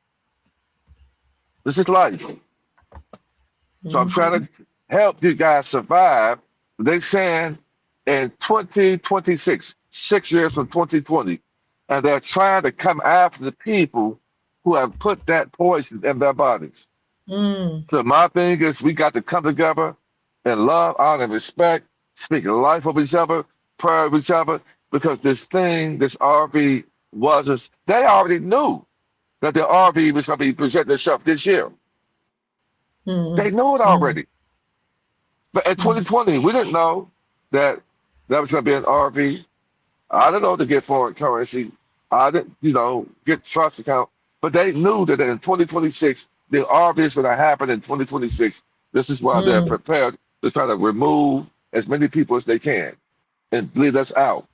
This is life. So I'm trying to help you guys survive. They saying in 2026, 6 years from 2020, and they're trying to come after the people who have put that poison in their bodies. So my thing is we got to come together and love, honor, and respect, speak life of each other, prayer of each other, because this thing, this RV wasn't, they already knew that the RV was going to be presenting itself this year. They knew it already. But in 2020, we didn't know that that was going to be an RV. I didn't know to get foreign currency. I didn't, get trust account. But they knew that in 2026, the RV is going to happen in 2026. This is why they're prepared to try to remove as many people as they can and bleed us out.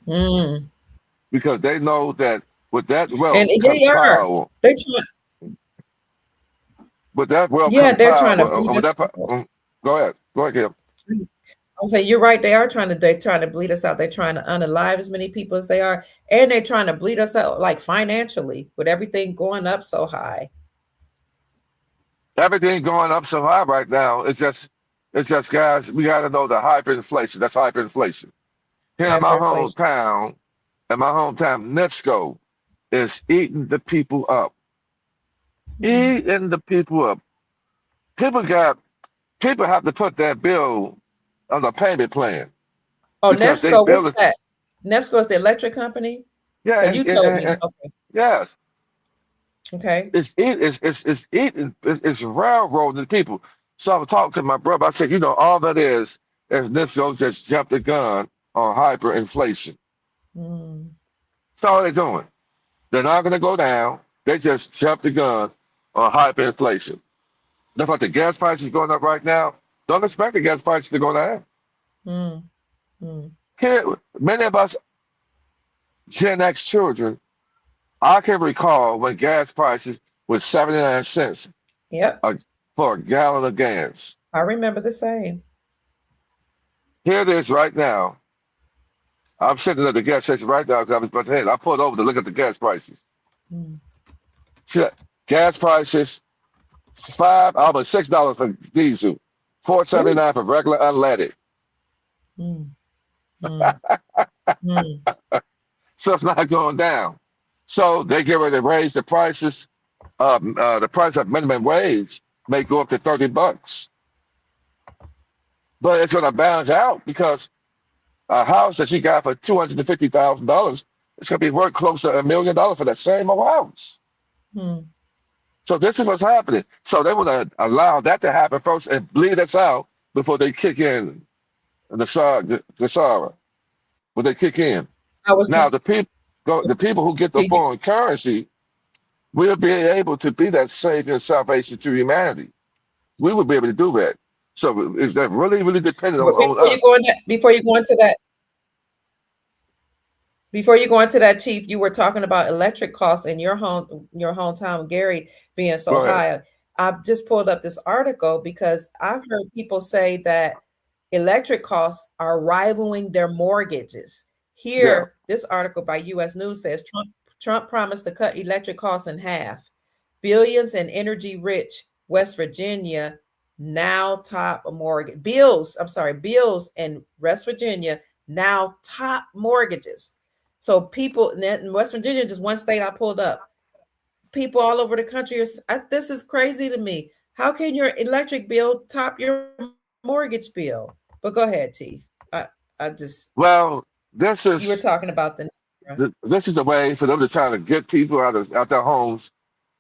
Because they know that with that wealth And comes they are. power. They're trying. With that wealth Yeah, comes they're power. trying to bleed us. Go ahead. Go ahead, Kim. I'm saying you're right. They're trying to bleed us out. They're trying to unalive as many people as they are, and they're trying to bleed us out like financially with everything going up so high. Everything going up so high right now. It's just guys, we got to know the hyperinflation. That's hyperinflation. Here in my hometown, NIPSCO is eating the people up. Eating the people up. People have to put that bill on the payment plan. Oh, NIPSCO, what's that? NIPSCO is the electric company? Yeah, you told me. Okay. Yes. Okay. It's railroading the people. So I talked to my brother. I said, all that is NIPSCO just jumped the gun on hyperinflation. That's all they're doing. They're not going to go down. They just jumped the gun on hyperinflation. That's like the gas prices going up right now. Don't expect the gas prices to go down. Many of us Gen X children, I can recall when gas prices was 79 cents for a gallon of gas. I remember the same. Here it is right now. I'm sitting at the gas station right now because I was about to head. I pulled over to look at the gas prices. Gas prices, almost $6 for diesel, $4.79 for regular unleaded. So it's not going down. So they get ready to raise the prices. The price of minimum wage may go up to $30, but it's going to balance out because a house that you got for $250,000, it's going to be worth close to $1 million for that same old house. So this is what's happening. So they want to allow that to happen first and bleed us out before they kick in the SARA. When they kick in. Now the people who get the foreign currency will be able to be that savior and salvation to humanity. We would be able to do that. So is that really, really dependent on us? Before you go into that, Chief, you were talking about electric costs in your hometown, Gary, being so high. I've just pulled up this article because I've heard people say that electric costs are rivaling their mortgages. Here, this article by U.S. News says Trump promised to cut electric costs in half. Billions in energy-rich West Virginia now top mortgage. Bills in West Virginia now top mortgages. So people in West Virginia, just one state I pulled up, people all over the country this is crazy to me. How can your electric bill top your mortgage bill? But go ahead, Chief. This is you were talking about this is the way for them to try to get people out their homes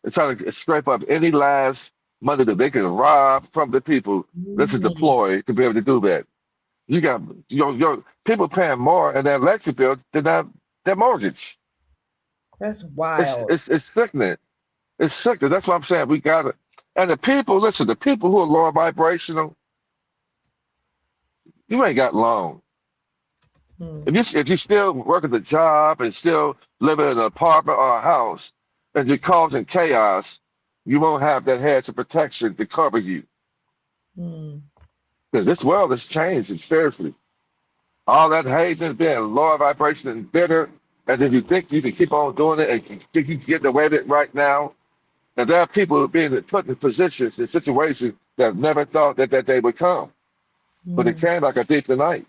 and try to scrape up any last money that they can rob from the people. This is deployed to be able to do that. You got your people paying more in their electric bill than their mortgage. That's wild. It's sickening. It's sickening. That's what I'm saying. We got it. And the people, listen, the people who are lower vibrational, you ain't got long. If you still work at the job and still live in an apartment or a house and you're causing chaos, you won't have that hedge of protection to cover you. Because this world has changed seriously. All that hate and being lower vibration and bitter, And if you think you can keep on doing it and think you can get away with it right now, and there are people being put in positions and situations that never thought that they would come, but it came like a thief tonight.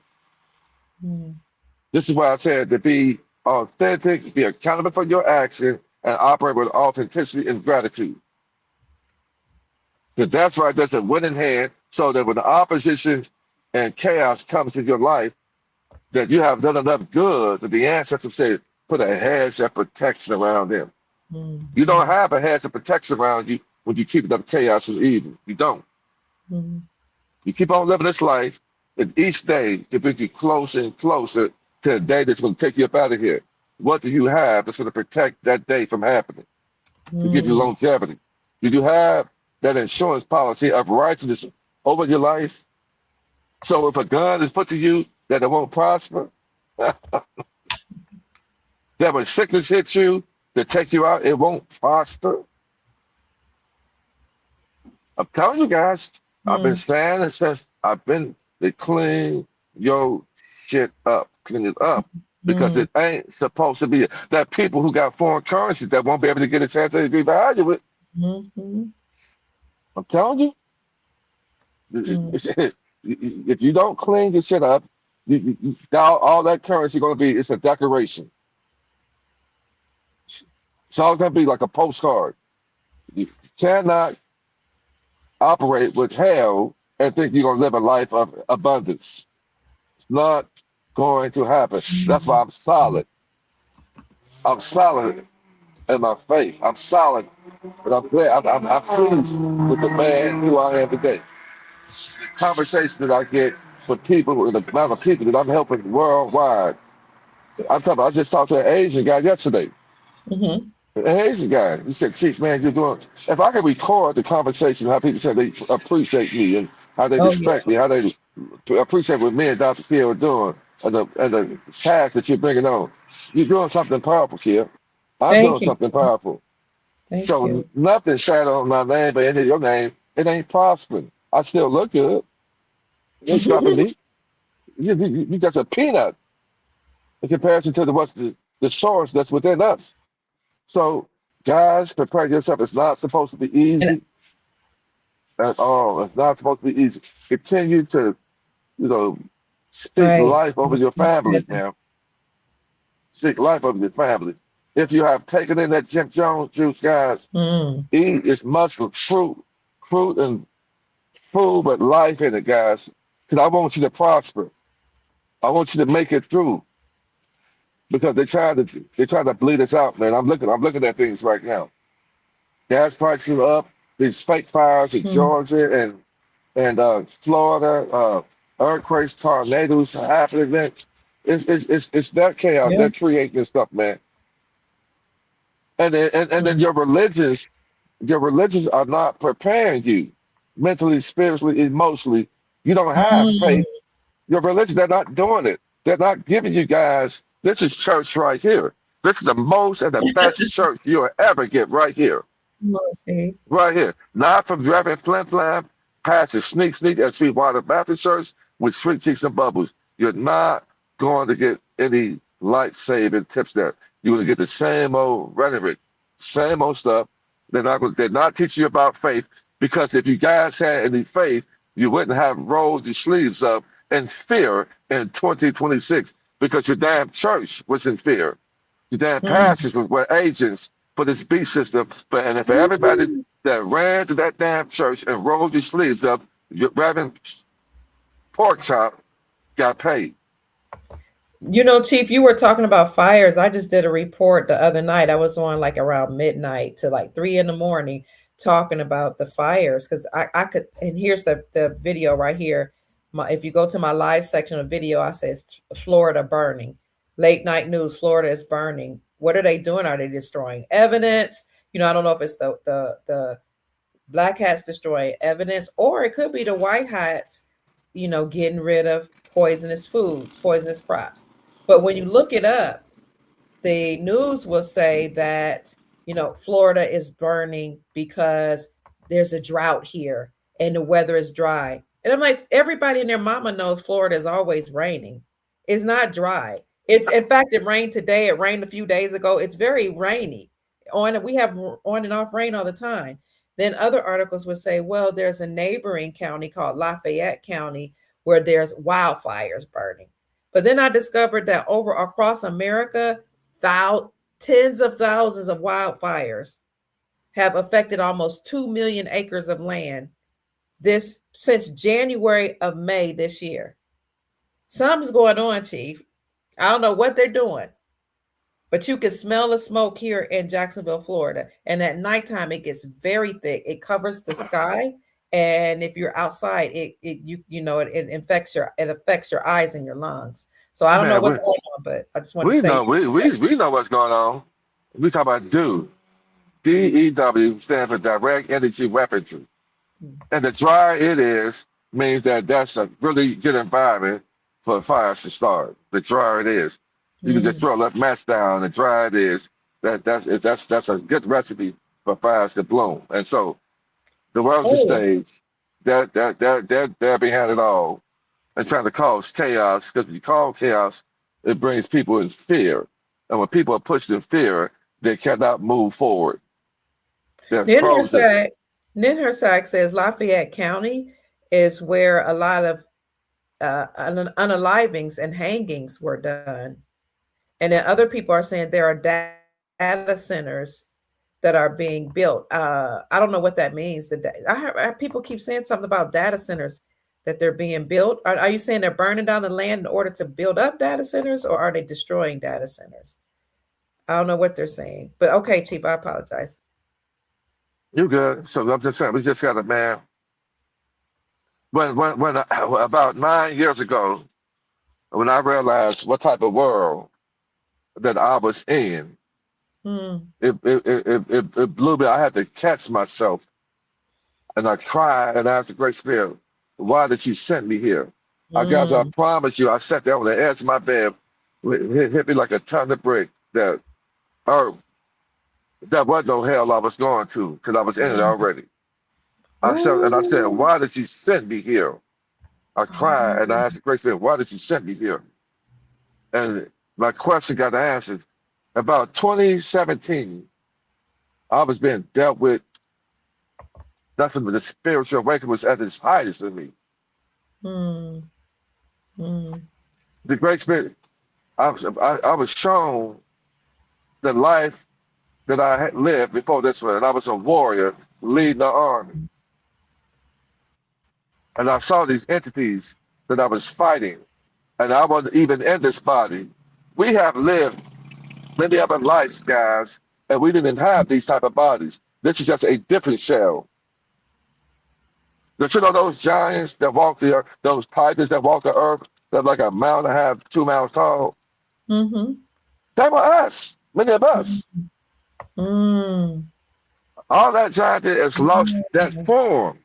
This is why I said to be authentic, be accountable for your action, and operate with authenticity and gratitude. Because that's right, there's a winning hand, so that when the opposition and chaos comes into your life, that you have done enough good that the ancestors say, put a hedge of protection around them. You don't have a hedge of protection around you when you keep enough chaos and evil. You don't. You keep on living this life, and each day it brings you closer and closer to the day that's going to take you up out of here. What do you have that's going to protect that day from happening? To give you longevity. Did you have that insurance policy of righteousness over your life? So if a gun is put to you, that it won't prosper. That when sickness hits you, to take you out, it won't prosper. I'm telling you guys, I've been saying it since I've been to clean your shit up, clean it up, because it ain't supposed to be. There are people who got foreign currency that won't be able to get a chance to revalue it. I'm telling you, if you don't clean your shit up, all that currency going to be, it's a decoration. It's all going to be like a postcard. You cannot operate with hell and think you're going to live a life of abundance. It's not going to happen. That's why I'm solid. I'm solid in my faith. I'm solid, but I'm glad. I'm pleased with the man who I am today. The conversation that I get with people, the amount of people that I'm helping worldwide. I'm talking. I just talked to an Asian guy yesterday. An Asian guy. He said, "Chief, man, you're doing." If I could record the conversation, how people say they appreciate me and how they respect me, how they appreciate what me and Dr. Phil are doing, and the task that you're bringing on, you're doing something powerful, Kia. I'm doing something powerful. So nothing shadow on my name, but into your name, it ain't prospering. I still look good. You ain't stopping me. You just a peanut in comparison to the source that's within us. So, guys, prepare yourself. It's not supposed to be easy at all. It's not supposed to be easy. Continue to, speak life over your family now. Speak life over your family. If you have taken in that Jim Jones juice, guys, eat its muscle, fruit and food, but life in it, guys. Because I want you to prosper. I want you to make it through. Because they're trying to bleed us out, man. I'm looking at things right now. Gas prices are up. These fake fires in Georgia and Florida, earthquakes, tornadoes happening, man. It's that chaos. They're creating this stuff, man. And then your religions are not preparing you mentally, spiritually, emotionally. You don't have faith. Your religion, they're not doing it. They're not giving you guys. This is church right here. This is the most and the best church you'll ever get right here. Right here. Not from Reverend Flim Flam, Pastor Sneak at Sweetwater Baptist Church with Sweet Cheeks and Bubbles. You're not going to get any light-saving tips there. You're going to get the same old rhetoric, same old stuff. They're not teaching you about faith, because if you guys had any faith, you wouldn't have rolled your sleeves up in fear in 2026, because your damn church was in fear. Your damn pastors were agents for this beast system. And for everybody that ran to that damn church and rolled your sleeves up, your Reverend Pork Chop got paid. Chief, you were talking about fires. I just did a report the other night. I was on like around midnight to like 3 a.m. talking about the fires, because I could, and here's the video right here. If you go to my live section of video, I said Florida burning. Late night news, Florida is burning. What are they doing? Are they destroying evidence? I don't know if it's the black hats destroying evidence, or it could be the white hats, getting rid of poisonous foods, poisonous crops. But when you look it up, the news will say that, Florida is burning because there's a drought here and the weather is dry. And I'm like, everybody and their mama knows Florida is always raining. It's not dry. It's in fact, it rained today. It rained a few days ago. It's very rainy. We have on and off rain all the time. Then other articles would say, well, there's a neighboring county called Lafayette County where there's wildfires burning. But then I discovered that over across America, tens of thousands of wildfires have affected almost 2 million acres of land this since January of May this year. Something's going on, Chief. I don't know what they're doing, but you can smell the smoke here in Jacksonville, Florida. And at nighttime, it gets very thick. It covers the sky, and if you're outside, it affects your eyes and your lungs. So I don't know Man, what's going on, but I just want to we say know we know what's going on. We talk about DEW. DEW stands for direct energy weaponry. And the drier it is means that that's a really good environment for fires to start. The drier it is, you can just throw a match down. The drier it is, that's a good recipe for fires to bloom. And so the world's the stage. They're behind it all and trying to cause chaos, because when you call chaos, it brings people in fear. And when people are pushed in fear, they cannot move forward. They're frozen. Ninhersack says Lafayette County is where a lot of unalivings and hangings were done. And then other people are saying there are data centers that are being built. I don't know what that means. People keep saying something about data centers, that they're being built. Are you saying they're burning down the land in order to build up data centers, or are they destroying data centers? I don't know what they're saying. But okay, Chief, I apologize. You good. So I'm just saying, we just got a man. When about 9 years ago, when I realized what type of world that I was in, it blew me. I had to catch myself, and I cried and asked the Great Spirit, "Why did you send me here?" Guys, I promise you, I sat there on the edge of my bed, it hit me like a ton of brick that wasn't no hell I was going to, because I was in it already. I said, "Why did you send me here?" I cried and I asked the Great Spirit, "Why did you send me here?" And my question got answered. About 2017, I was being dealt with. Nothing but the spiritual awakening was at its highest in me. The Great Spirit, I was shown the life that I had lived before this one, and I was a warrior leading the army. And I saw these entities that I was fighting, and I wasn't even in this body. We have lived many other lives, guys, and we didn't have these type of bodies. This is just a different shell. But you know those giants that walk the earth, those titans that walk the earth, that like a mile and a half, 2 miles tall? They were us, many of us. All that giant did is lost that form.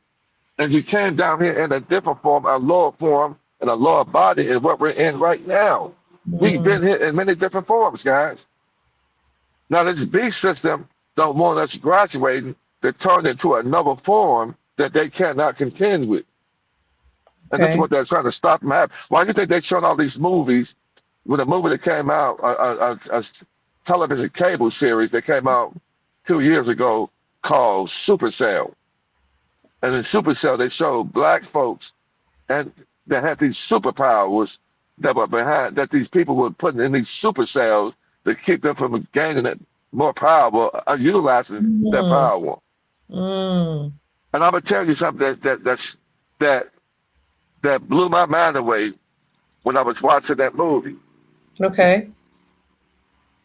And you came down here in a different form, a lower form, and a lower body is what we're in right now. We've been here in many different forms, guys. Now this beast system don't want us graduating to turn into another form that they cannot contend with. And this is what they're trying to stop them happening. Why do you think they're showing all these movies? With a movie that came out, a television cable series that came out 2 years ago called Supercell. And in Supercell, they showed black folks and they had these superpowers that were behind, that these people were putting in these supercells to keep them from gaining that more power, utilizing their power. And I'm gonna tell you something that blew my mind away when I was watching that movie. Okay.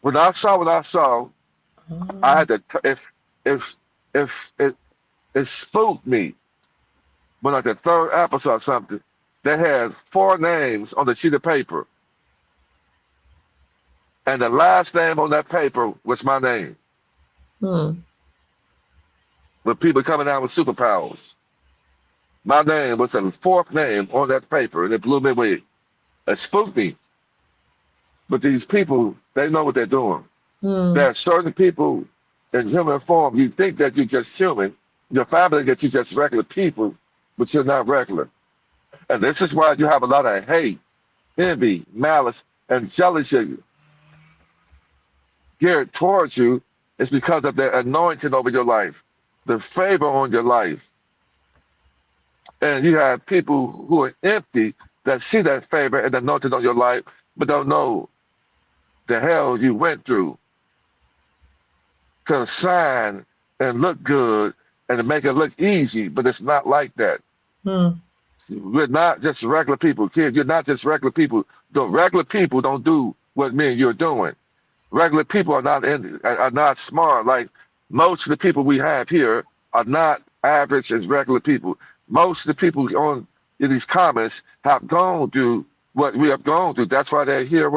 When I saw what I saw, I had to. It spooked me. When like the third episode or something, they had 4 names on the sheet of paper, and the last name on that paper was my name. With people coming out with superpowers, my name was the 4th name on that paper, and it blew me away. It spooked me. But these people, they know what they're doing. There are certain people in human form, you think that you're just human, your family that you're just regular people, but you're not regular. And this is why you have a lot of hate, envy, malice, and jealousy geared towards you is because of the anointing over your life, the favor on your life. And you have people who are empty that see that favor and anointing on your life, but don't know the hell you went through to shine and look good and to make it look easy, but it's not like that. We're not just regular people, kids. You're not just regular people. The regular people don't do what me and you're doing. Regular people are not smart. Like most of the people we have here are not average as regular people. Most of the people in these comments have gone through what we have gone through. That's why they're here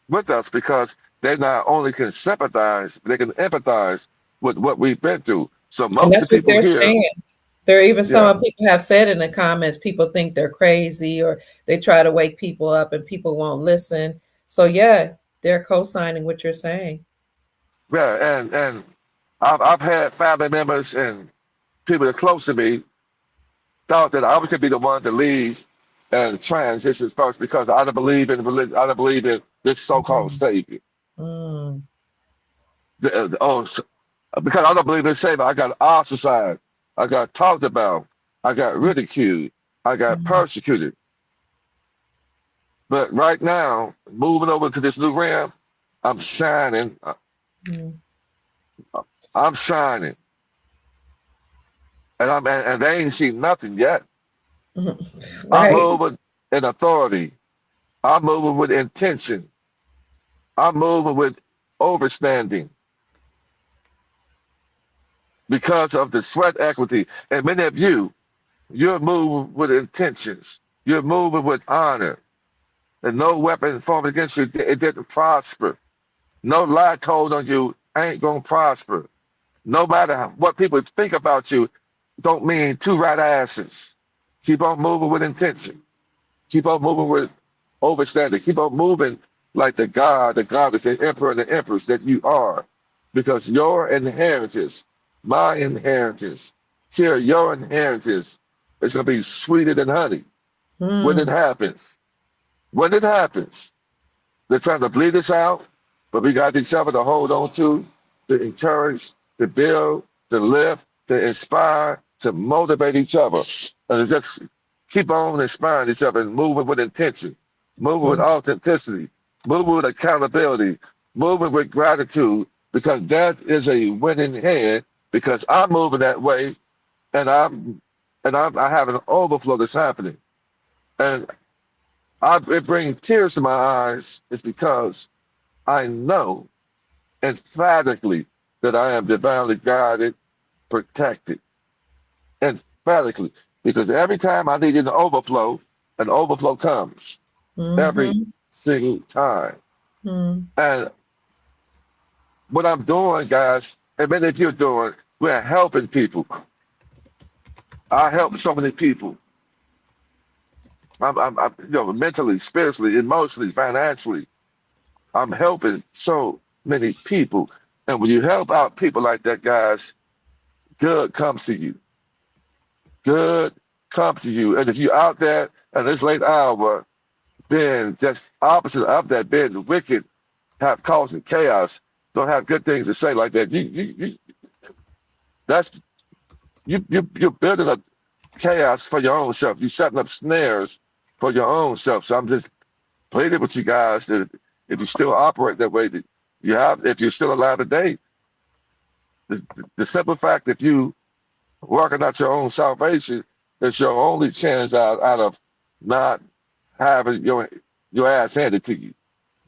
with us, because they not only can sympathize, they can empathize with what we've been through. So And most that's of the what people they're here, saying. There are even yeah, some people have said in the comments, people think they're crazy or they try to wake people up and people won't listen. So yeah, they're co-signing what you're saying. yeah, and I've had family members and people that are close to me thought that I was going to be the one to lead and transition first because I don't believe in religion. I don't believe in this so-called savior. Because I don't believe in savior, I got ostracized, I got talked about, I got ridiculed, I got persecuted. But right now, moving over to this new realm, I'm shining. I'm shining, and they ain't seen nothing yet. Right. I'm moving in authority. I'm moving with intention. I'm moving with overstanding because of the sweat equity. And many of you, you're moving with intentions. You're moving with honor. And no weapon formed against you, it didn't prosper. No lie told on you ain't gonna prosper. No matter what people think about you, don't mean two right asses. Keep on moving with intention. Keep on moving with overstanding. Keep on moving like the goddess, the emperor, and the empress that you are. Because your inheritance, my inheritance, here, your inheritance is going to be sweeter than honey when it happens. When it happens, they're trying to bleed us out, but we got each other to hold on to encourage, to build, to lift, to inspire, to motivate each other. And it's just keep on inspiring each other and moving with intention, moving with authenticity, moving with accountability, moving with gratitude, because that is a winning hand, because I'm moving that way and I have an overflow that's happening. And it brings tears to my eyes is because I know emphatically that I am divinely guided, protected, emphatically, because every time I need an overflow comes every single time. And what I'm doing, guys, and many of you are doing, we're helping people. I help so many people. I'm mentally, spiritually, emotionally, financially. I'm helping so many people. And when you help out people like that, guys, good comes to you. Good comes to you. And if you're out there at this late hour, being just opposite of that, being wicked, have causing chaos, don't have good things to say like that, you're building up chaos for your own self. You're setting up snares for your own self. So I'm just pleading with you guys that if you still operate that way, that if you're still alive today, the simple fact that you working out your own salvation is your only chance out of not having your ass handed to you.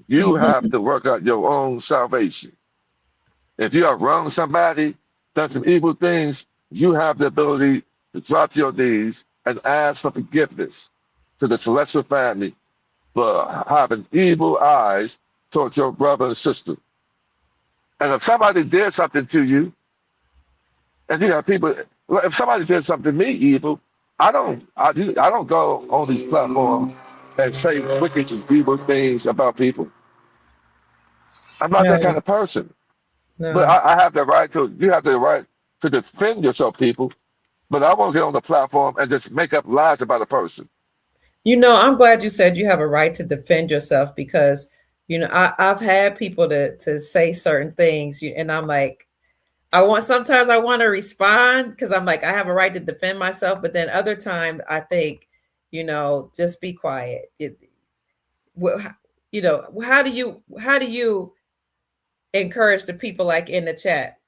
You have to work out your own salvation. If you have wronged somebody, done some evil things, you have the ability to drop your knees and ask for forgiveness to the celestial family for having evil eyes towards your brother and sister. And if somebody did something to you, and you have people, if somebody did something to me evil, I don't go on these platforms and say wicked and evil things about people. I'm not that kind of person. But I have the right to, you have the right to defend yourself, people. But I won't get on the platform and just make up lies about a person. I'm glad you said you have a right to defend yourself, because I've had people to say certain things, and I'm like, sometimes I want to respond because I'm like, I have a right to defend myself, but then other times I think, just be quiet. How do you encourage the people like in the chat,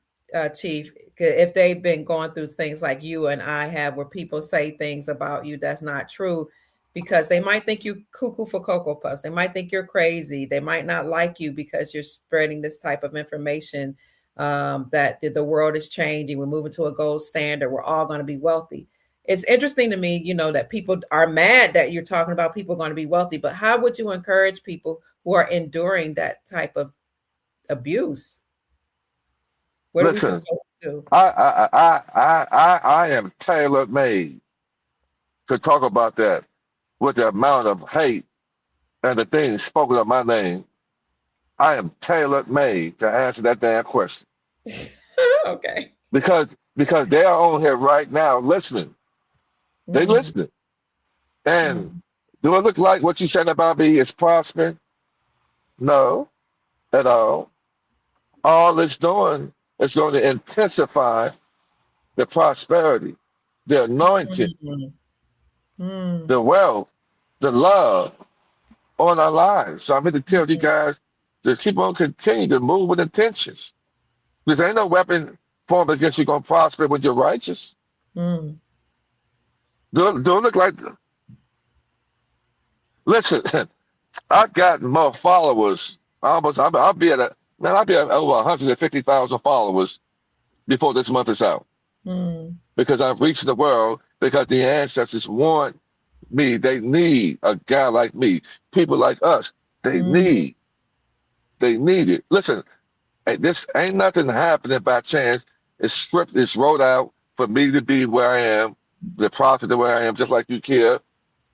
Chief, if they've been going through things like you and I have, where people say things about you that's not true, because they might think you cuckoo for Cocoa Puffs. They might think you're crazy. They might not like you because you're spreading this type of information, that the world is changing. We're moving to a gold standard. We're all going to be wealthy. It's interesting to me, that people are mad that you're talking about people going to be wealthy, but how would you encourage people who are enduring that type of abuse? What are we Listen, supposed to do? I am tailor made to talk about that with the amount of hate and the things spoken of my name. I am tailor made to answer that damn question. Okay. Because they are on here right now listening. They listening. And do it look like what you said about me is prospering? No, at all. All it's doing is going to intensify the prosperity, the anointing, the wealth, the love on our lives. So I'm here to tell you guys to keep on continuing to move with intentions. Because ain't no weapon formed against you going to prosper when you're righteous. Don't look like. Listen, I've got more followers. I'll be at over 150,000 followers before this month is out. Because I've reached the world, because the ancestors want me. They need a guy like me. People like us. They need it. Listen, this ain't nothing happening by chance. It's script. It's wrote out for me to be where I am, the prophet where I am, just like you, Kia,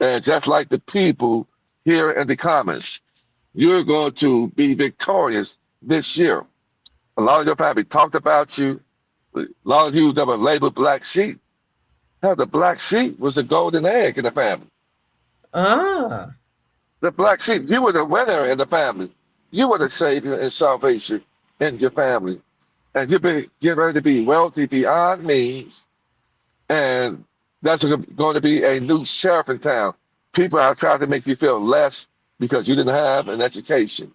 and just like the people here in the comments. You're going to be victorious this year. A lot of your family talked about you. A lot of you that were labeled black sheep. Now, the black sheep was the golden egg in the family. The black sheep, you were the winner in the family. You were the savior and salvation in your family. And you're getting ready to be wealthy beyond means. And that's going to be a new sheriff in town. People are trying to make you feel less because you didn't have an education,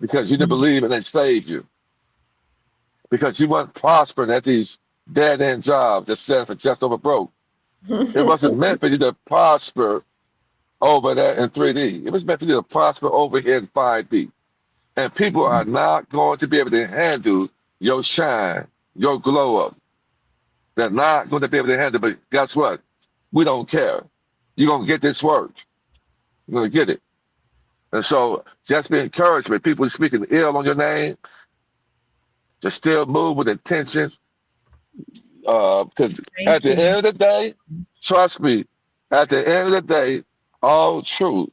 because you didn't believe in a savior, because you weren't prospering at these dead-end jobs that set for just over broke. It wasn't meant for you to prosper over there in 3D. It was meant for you to prosper over here in 5D. And people are not going to be able to handle your shine, your glow up. They're not going to be able to handle it, but guess what? We don't care. You're going to get this work. You're going to get it. And so just be encouraged with people speaking ill on your name. Just still move with intention. Because at the end of the day, trust me, at the end of the day, all truth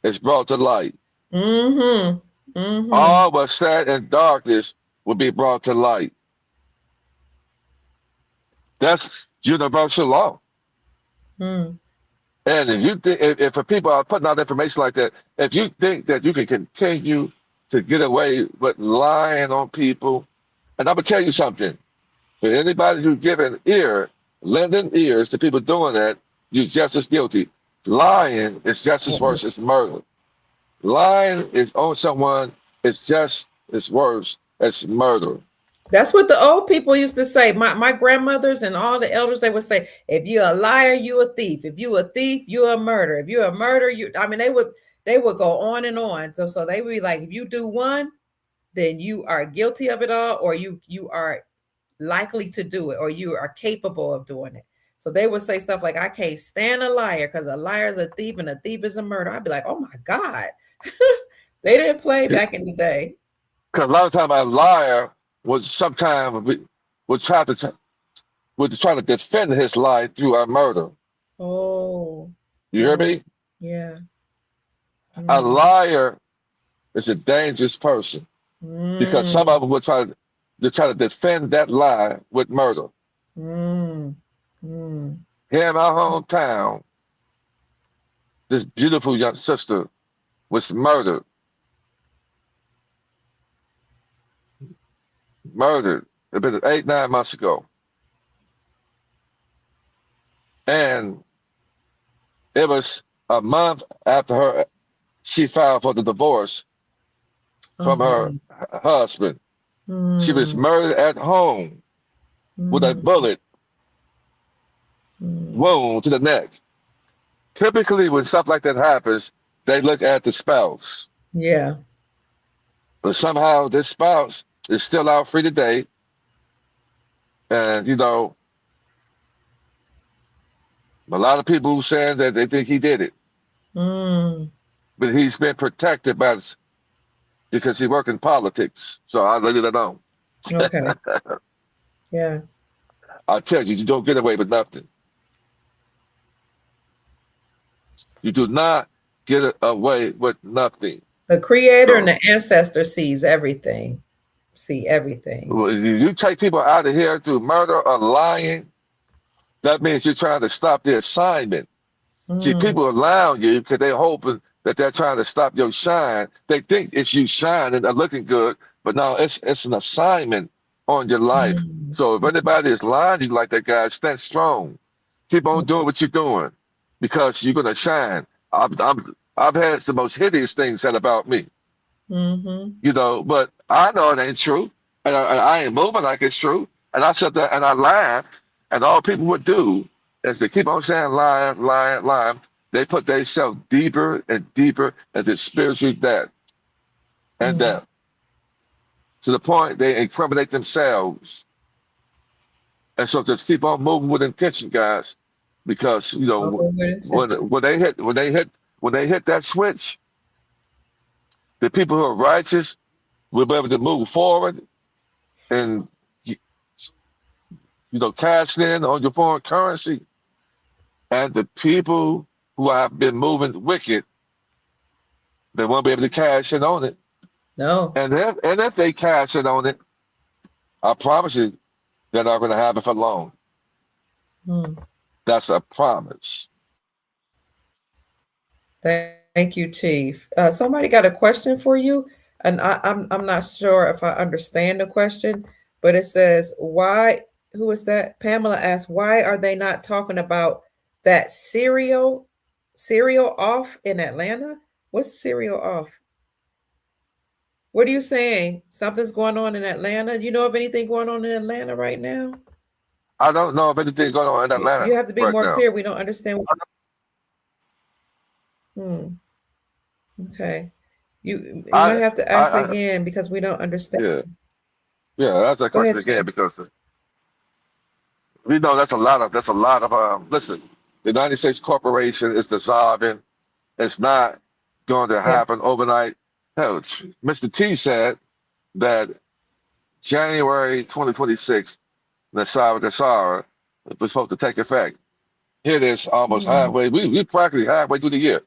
is brought to light. All what's sad in darkness will be brought to light. That's universal law. And if you think, if people are putting out information like that, if you think that you can continue to get away with lying on people, and I'm gonna tell you something. For anybody who's giving lending ears to people doing that, you're just as guilty. Lying is just as worse as murder. Lying is on someone is just as worse as murder. That's what the old people used to say. My grandmothers and all the elders, they would say, if you're a liar, you're a thief. If you're a thief, you're a murderer. If you're a murderer, they would go on and on. So they would be like, if you do one, then you are guilty of it all, or you are likely to do it, or you are capable of doing it. So they would say stuff like, I can't stand a liar because a liar is a thief and a thief is a murderer. I'd be like, oh my God. They didn't play back in the day. Because a lot of time a liar was sometimes would try to defend his lie through a murder. Oh. You hear me? Yeah. A liar is a dangerous person because some of them would try to defend that lie with murder. Here in our hometown, this beautiful young sister was murdered murdered. It's been 8, 9 months ago. And it was a month after she filed for the divorce from her husband. She was murdered at home with a bullet wound to the neck. Typically, when stuff like that happens, they look at the spouse. Yeah. But somehow this spouse is still out free today. And, you know, a lot of people saying that they think he did it. But he's been protected by because he worked in politics. So I'll leave it alone. Okay. Yeah. I tell you, you don't get away with nothing. You do not get away with nothing. The creator and the ancestor sees everything. See everything. Well, you take people out of here through murder or lying, that means you're trying to stop the assignment. See, people allow you because they're hoping that they're trying to stop your shine. They think it's you shining and looking good, but no, it's an assignment on your life. So if anybody is lying to you like that, guy, stand strong. Keep on doing what you're doing because you're gonna shine. I've had the most hideous things said about me. You know, but I know it ain't true, and I ain't moving like it's true. And I said that, and I laughed, and all people would do is they keep on saying lying, lying, lying. They put themselves deeper and deeper into spiritual death and death, to the point they incriminate themselves. And so just keep on moving with intention, guys, because you know when they hit that switch, the people who are righteous will be able to move forward and cash in on your foreign currency. And the people who have been moving wicked, they won't be able to cash in on it. No. And if they cash in on it, I promise you, they're not going to have it for long. That's a promise. Thank you, Chief. Somebody got a question for you, and I'm not sure if I understand the question, but it says, why, who is that? Pamela asked, why are they not talking about that cereal off in Atlanta? What's cereal off? What are you saying? Something's going on in Atlanta? You know of anything going on in Atlanta right now? I don't know of anything going on in Atlanta. You have to be right more now. clear. We don't understand. Okay. You might have to ask again because we don't understand. Yeah, that's a question again because we know that's a lot of listen, the United States corporation is dissolving. It's not going to happen overnight. Hell, Mr. T said that January 2026, the Nasara was supposed to take effect. Here it is, almost halfway. We practically halfway through the year.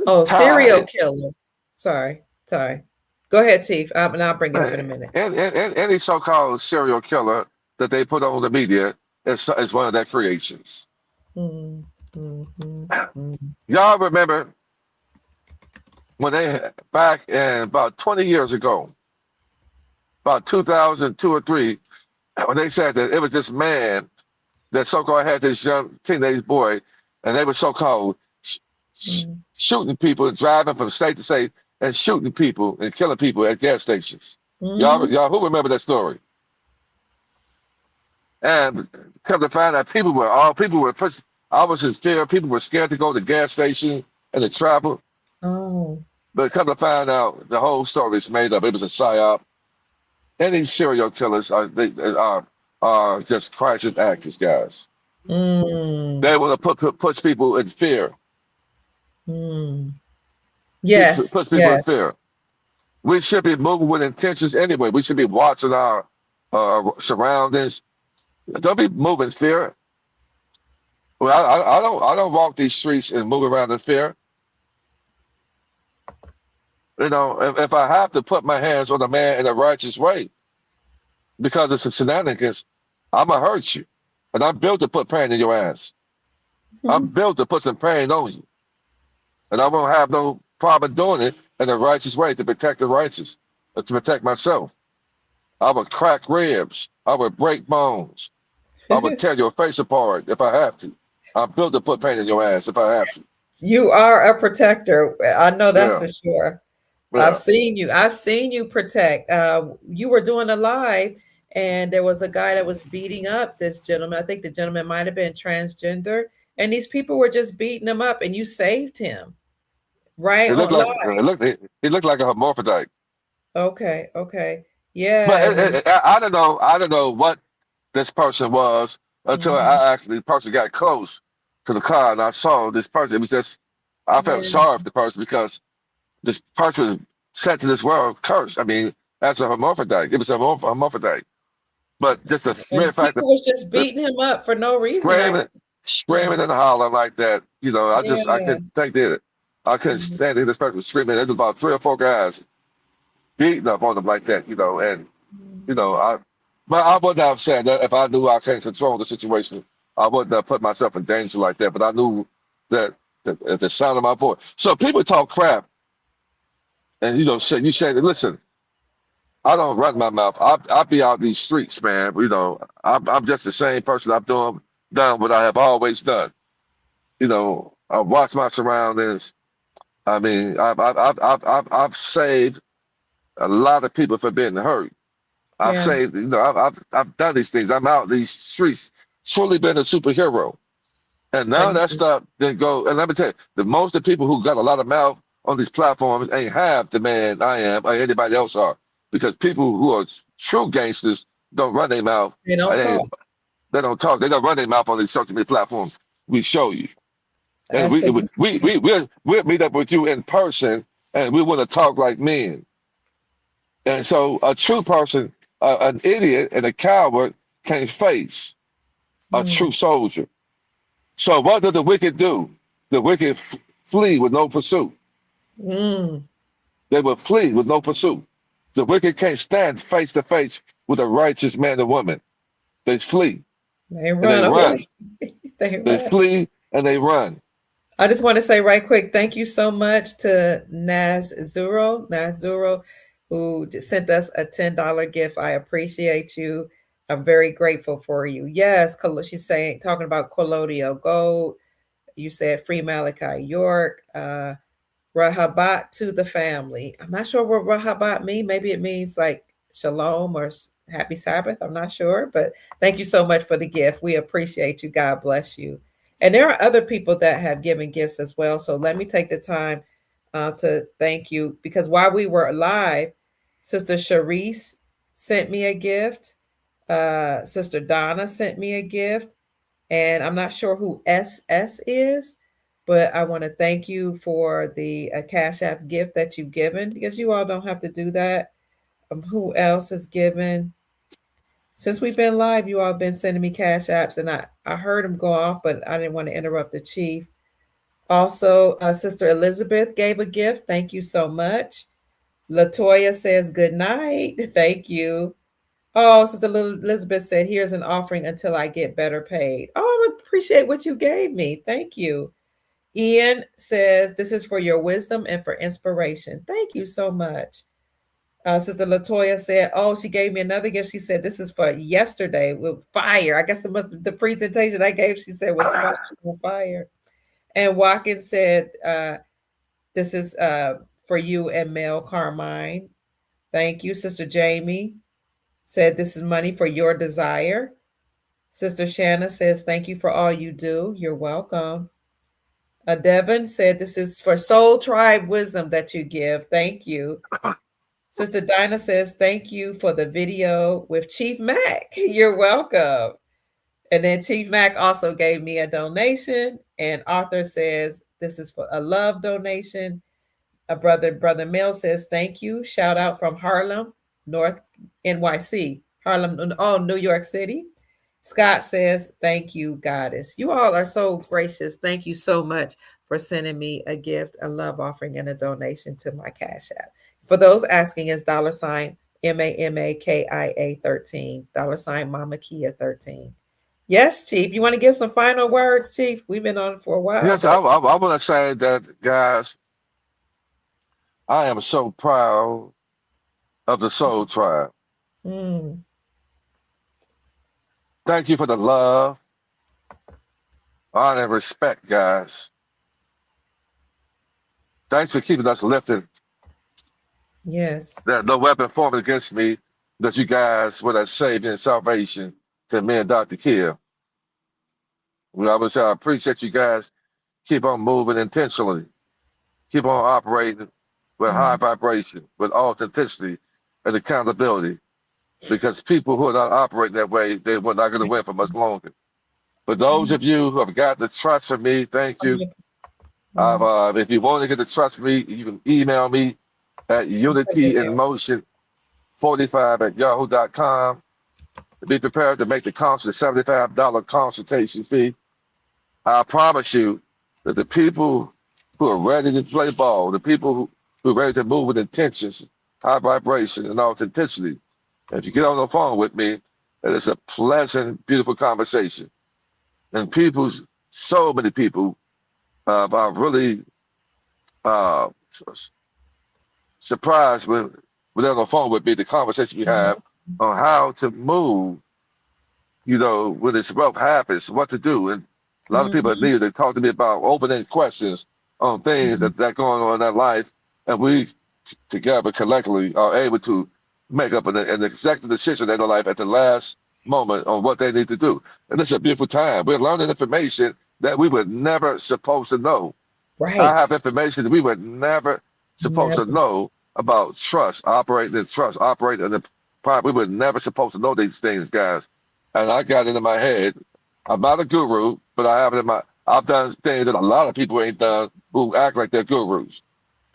Oh, serial killer. Sorry. Go ahead, Chief, and I'll bring it up in a minute. And any so-called serial killer that they put on the media is one of their creations. Y'all remember when they, back in about 20 years ago, about 2002 or 3, when they said that it was this man that so-called had this young teenage boy, and they were so-called shooting people, driving from state to state, and shooting people and killing people at gas stations. Y'all who remember that story? And come to find out, people were pushed. I was in fear. People were scared to go to the gas station and to travel. But come to find out, the whole story is made up. It was a psyop. Any serial killers are just crisis actors, guys. They want to push people in fear. Yes. Push people in fear. We should be moving with intentions anyway. We should be watching our surroundings. Don't be moving in fear. Well, I don't walk these streets and move around in fear. You know, if I have to put my hands on a man in a righteous way because of some shenanigans, I'm going to hurt you. And I'm built to put pain in your ass. I'm built to put some pain on you. And I won't have no problem doing it in a righteous way to protect the righteous, to protect myself. I would crack ribs. I would break bones. I would tear your face apart if I have to. I'm built to put pain in your ass if I have to. You are a protector. I know that's Yeah, for sure. I've yeah. seen you. I've seen you protect. You were doing a live, and there was a guy that was beating up this gentleman. I think the gentleman might have been transgender, and these people were just beating him up, and you saved him right It looked on like live. it looked like a hermaphrodite. Okay, okay, yeah, But and then I don't know. I don't know what this person was until mhm, I actually the person got close to the car and I saw this person. It was just I felt yeah, sorry for the person because this person was sent to this world cursed. I mean, as a hermaphrodite, it was a hermaphrodite. But just the mere and fact that people was just that beating him up for no reason. screaming, screaming and hollering like that, you know, I Yeah, couldn't take it. I couldn't mhm, stand it. This person was screaming. There was about 3 or 4 guys beating up on them like that, you know, and mhm. you know, but I wouldn't have said that if I knew I couldn't control the situation. I wouldn't have put myself in danger like that. But I knew that at the sound of my voice. So people talk crap, and you know, you say, listen, I don't run my mouth. I be out these streets, man. You know, I'm just the same person. I've done what I have always done. You know, I watch my surroundings. I mean, I've saved a lot of people from being hurt. I've Yeah, saved, you know, I've done these things. I'm out these streets, truly been a superhero. And none of and that stuff didn't go. And let me tell you, the most of the people who got a lot of mouth on these platforms ain't half the man I am or anybody else are. Because people who are true gangsters don't run their mouth. they don't They, talk. they don't talk. They don't run their mouth on these social media platforms. We show you. And Absolutely. we'll meet up with you in person and we want to talk like men. And so a true person, an idiot and a coward can't face a true Mm, soldier. So what do the wicked do? The wicked flee with no pursuit. mm. They will flee with no pursuit. The wicked can't stand face to face with a righteous man or woman. They flee They and they run run. away. They They run. flee and they run. I just want to say right quick, thank you so much to Naz Zuro, who just sent us a $10 gift. I appreciate you. I'm very grateful for you. Yes, she's saying, talking about colloidal gold. You said free Malachi York. Rahabat to the family. I'm not sure what Rahabat means. Maybe it means like shalom or happy Sabbath. I'm not sure, but thank you so much for the gift. We appreciate you. God bless you. And there are other people that have given gifts as well. So let me take the time to thank you because while we were live, Sister Sharice sent me a gift. Sister Donna sent me a gift. And I'm not sure who SS is, but I want to thank you for the Cash App gift that you've given because you all don't have to do that. Who else has given? Since we've been live, you all have been sending me Cash Apps, and I heard them go off, but I didn't want to interrupt the chief. Also, Sister Elizabeth gave a gift. Thank you so much. Latoya says good night. Thank you. Oh, Sister Elizabeth said, here's an offering until I get better paid. Oh, I appreciate what you gave me. Thank you. Ian says, this is for your wisdom and for inspiration. Thank you so much. Sister Latoya said, oh, she gave me another gift. She said, this is for yesterday with fire. I guess the presentation I gave, she said, was fire. And Watkins said, this is for you and Mel Carmine. Thank you. Sister Jamie said, this is money for your desire. Sister Shanna says, thank you for all you do. You're welcome. Devin said, this is for Soul Tribe wisdom that you give. Thank you. Sister Dinah says, thank you for the video with Chief Mack. You're welcome. And then Chief Mack also gave me a donation. And Arthur says, this is for a love donation. Brother Mill says, thank you. Shout out from Harlem, North NYC. Harlem, oh, New York City. Scott says, thank you, Goddess. You all are so gracious. Thank you so much for sending me a gift, a love offering, and a donation to my Cash App. For those asking, is $ MAMAKIA 13, $ Mama Kia 13. Yes, Chief. You want to give some final words, Chief? We've been on for a while. Yes, I want to say that, guys, I am so proud of the Soul Tribe. Mm. Thank you for the love, honor, and respect, guys. Thanks for keeping us lifted. Yes. That no weapon formed against me, that you guys were that saving and salvation to me and Dr. Kill. I appreciate you guys. Keep on moving intentionally. Keep on operating with high vibration, with authenticity and accountability. Because people who are not operating that way, they were not going to win for much longer. For those of you who have got the trust from me, thank you. If you want to get the trust from me, you can email me at unityinmotion45@yahoo.com. Be prepared to make the constant $75 consultation fee. I promise you that the people who are ready to play ball, the people who are ready to move with intentions, high vibration, and authenticity, if you get on the phone with me, it is a pleasant, beautiful conversation. And so many people are really surprised when they're on the phone with me, the conversation we have on how to move, when this wealth happens, what to do. And a lot of people need to talk to me about open-ended questions on things that going on in their life. And we together collectively are able to make up an executive decision in their life at the last moment on what they need to do. And it's a beautiful time. We're learning information that we were never supposed to know. Right. I have information that we were never supposed to know about trust, operating in trust, operating in the private. We were never supposed to know these things, guys. And I got it in my head. I'm not a guru, but I've done things that a lot of people ain't done who act like they're gurus.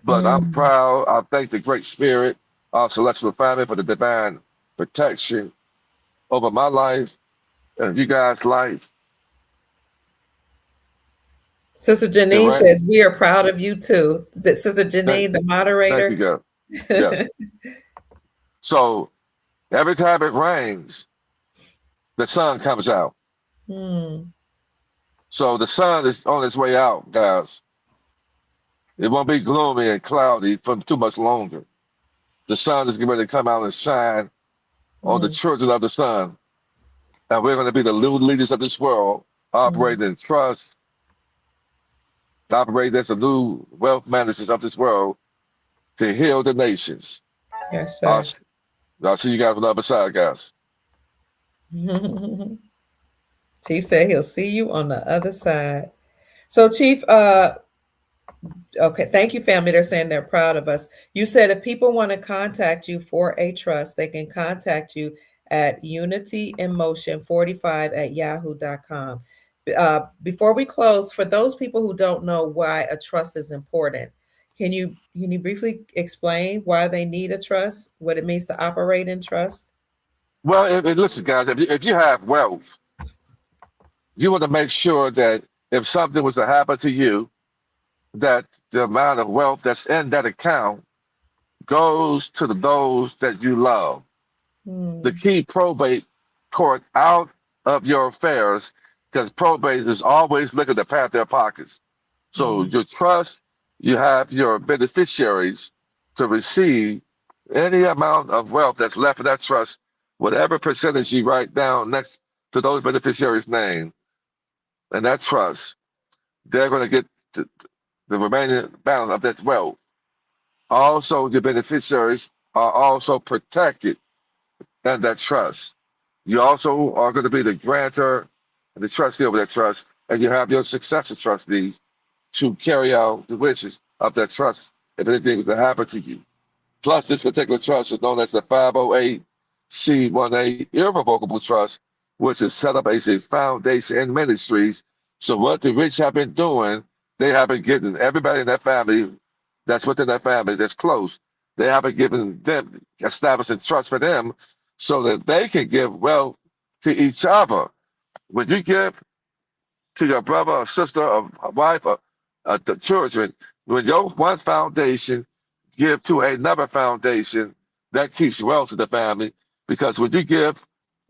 But I'm proud. I thank the Great Spirit, our celestial family, for the divine protection over my life and you guys' life. Sister Janine says, we are proud of you too. Sister Janine, the moderator. Thank you, girl. Yes. So every time it rains, the sun comes out. So the sun is on its way out, guys. It won't be gloomy and cloudy for too much longer. The sun is going to come out and shine on the children of the sun. And we're going to be the new leaders of this world, operating in trust, operating as the new wealth managers of this world to heal the nations. Yes, sir. I'll see you guys on the other side, guys. Chief said he'll see you on the other side. So, Chief, okay, thank you, family. They're saying they're proud of us. You said if people want to contact you for a trust, they can contact you at unityinmotion45@yahoo.com. Before we close, for those people who don't know why a trust is important, can you briefly explain why they need a trust, what it means to operate in trust? Well, listen, guys, if you have wealth, you want to make sure that if something was to happen to you, that the amount of wealth that's in that account goes to those that you love. To keep probate court out of your affairs, because probate is always looking to pat their pockets. So your trust, you have your beneficiaries to receive any amount of wealth that's left in that trust, whatever percentage you write down next to those beneficiaries' name and that trust, they're going to get the remaining balance of that wealth. Also, the beneficiaries are also protected in that trust. You also are going to be the grantor and the trustee of that trust, and you have your successor trustees to carry out the wishes of that trust if anything was to happen to you. Plus, this particular trust is known as the 508c1a irrevocable trust, which is set up as a foundation in ministries. So what the rich have been doing, they have been getting everybody in that family that's within that family that's close, they have been giving them, establishing trust for them so that they can give wealth to each other. When you give to your brother or sister or wife or the children, when your one foundation give to another foundation, that keeps wealth to the family. Because when you give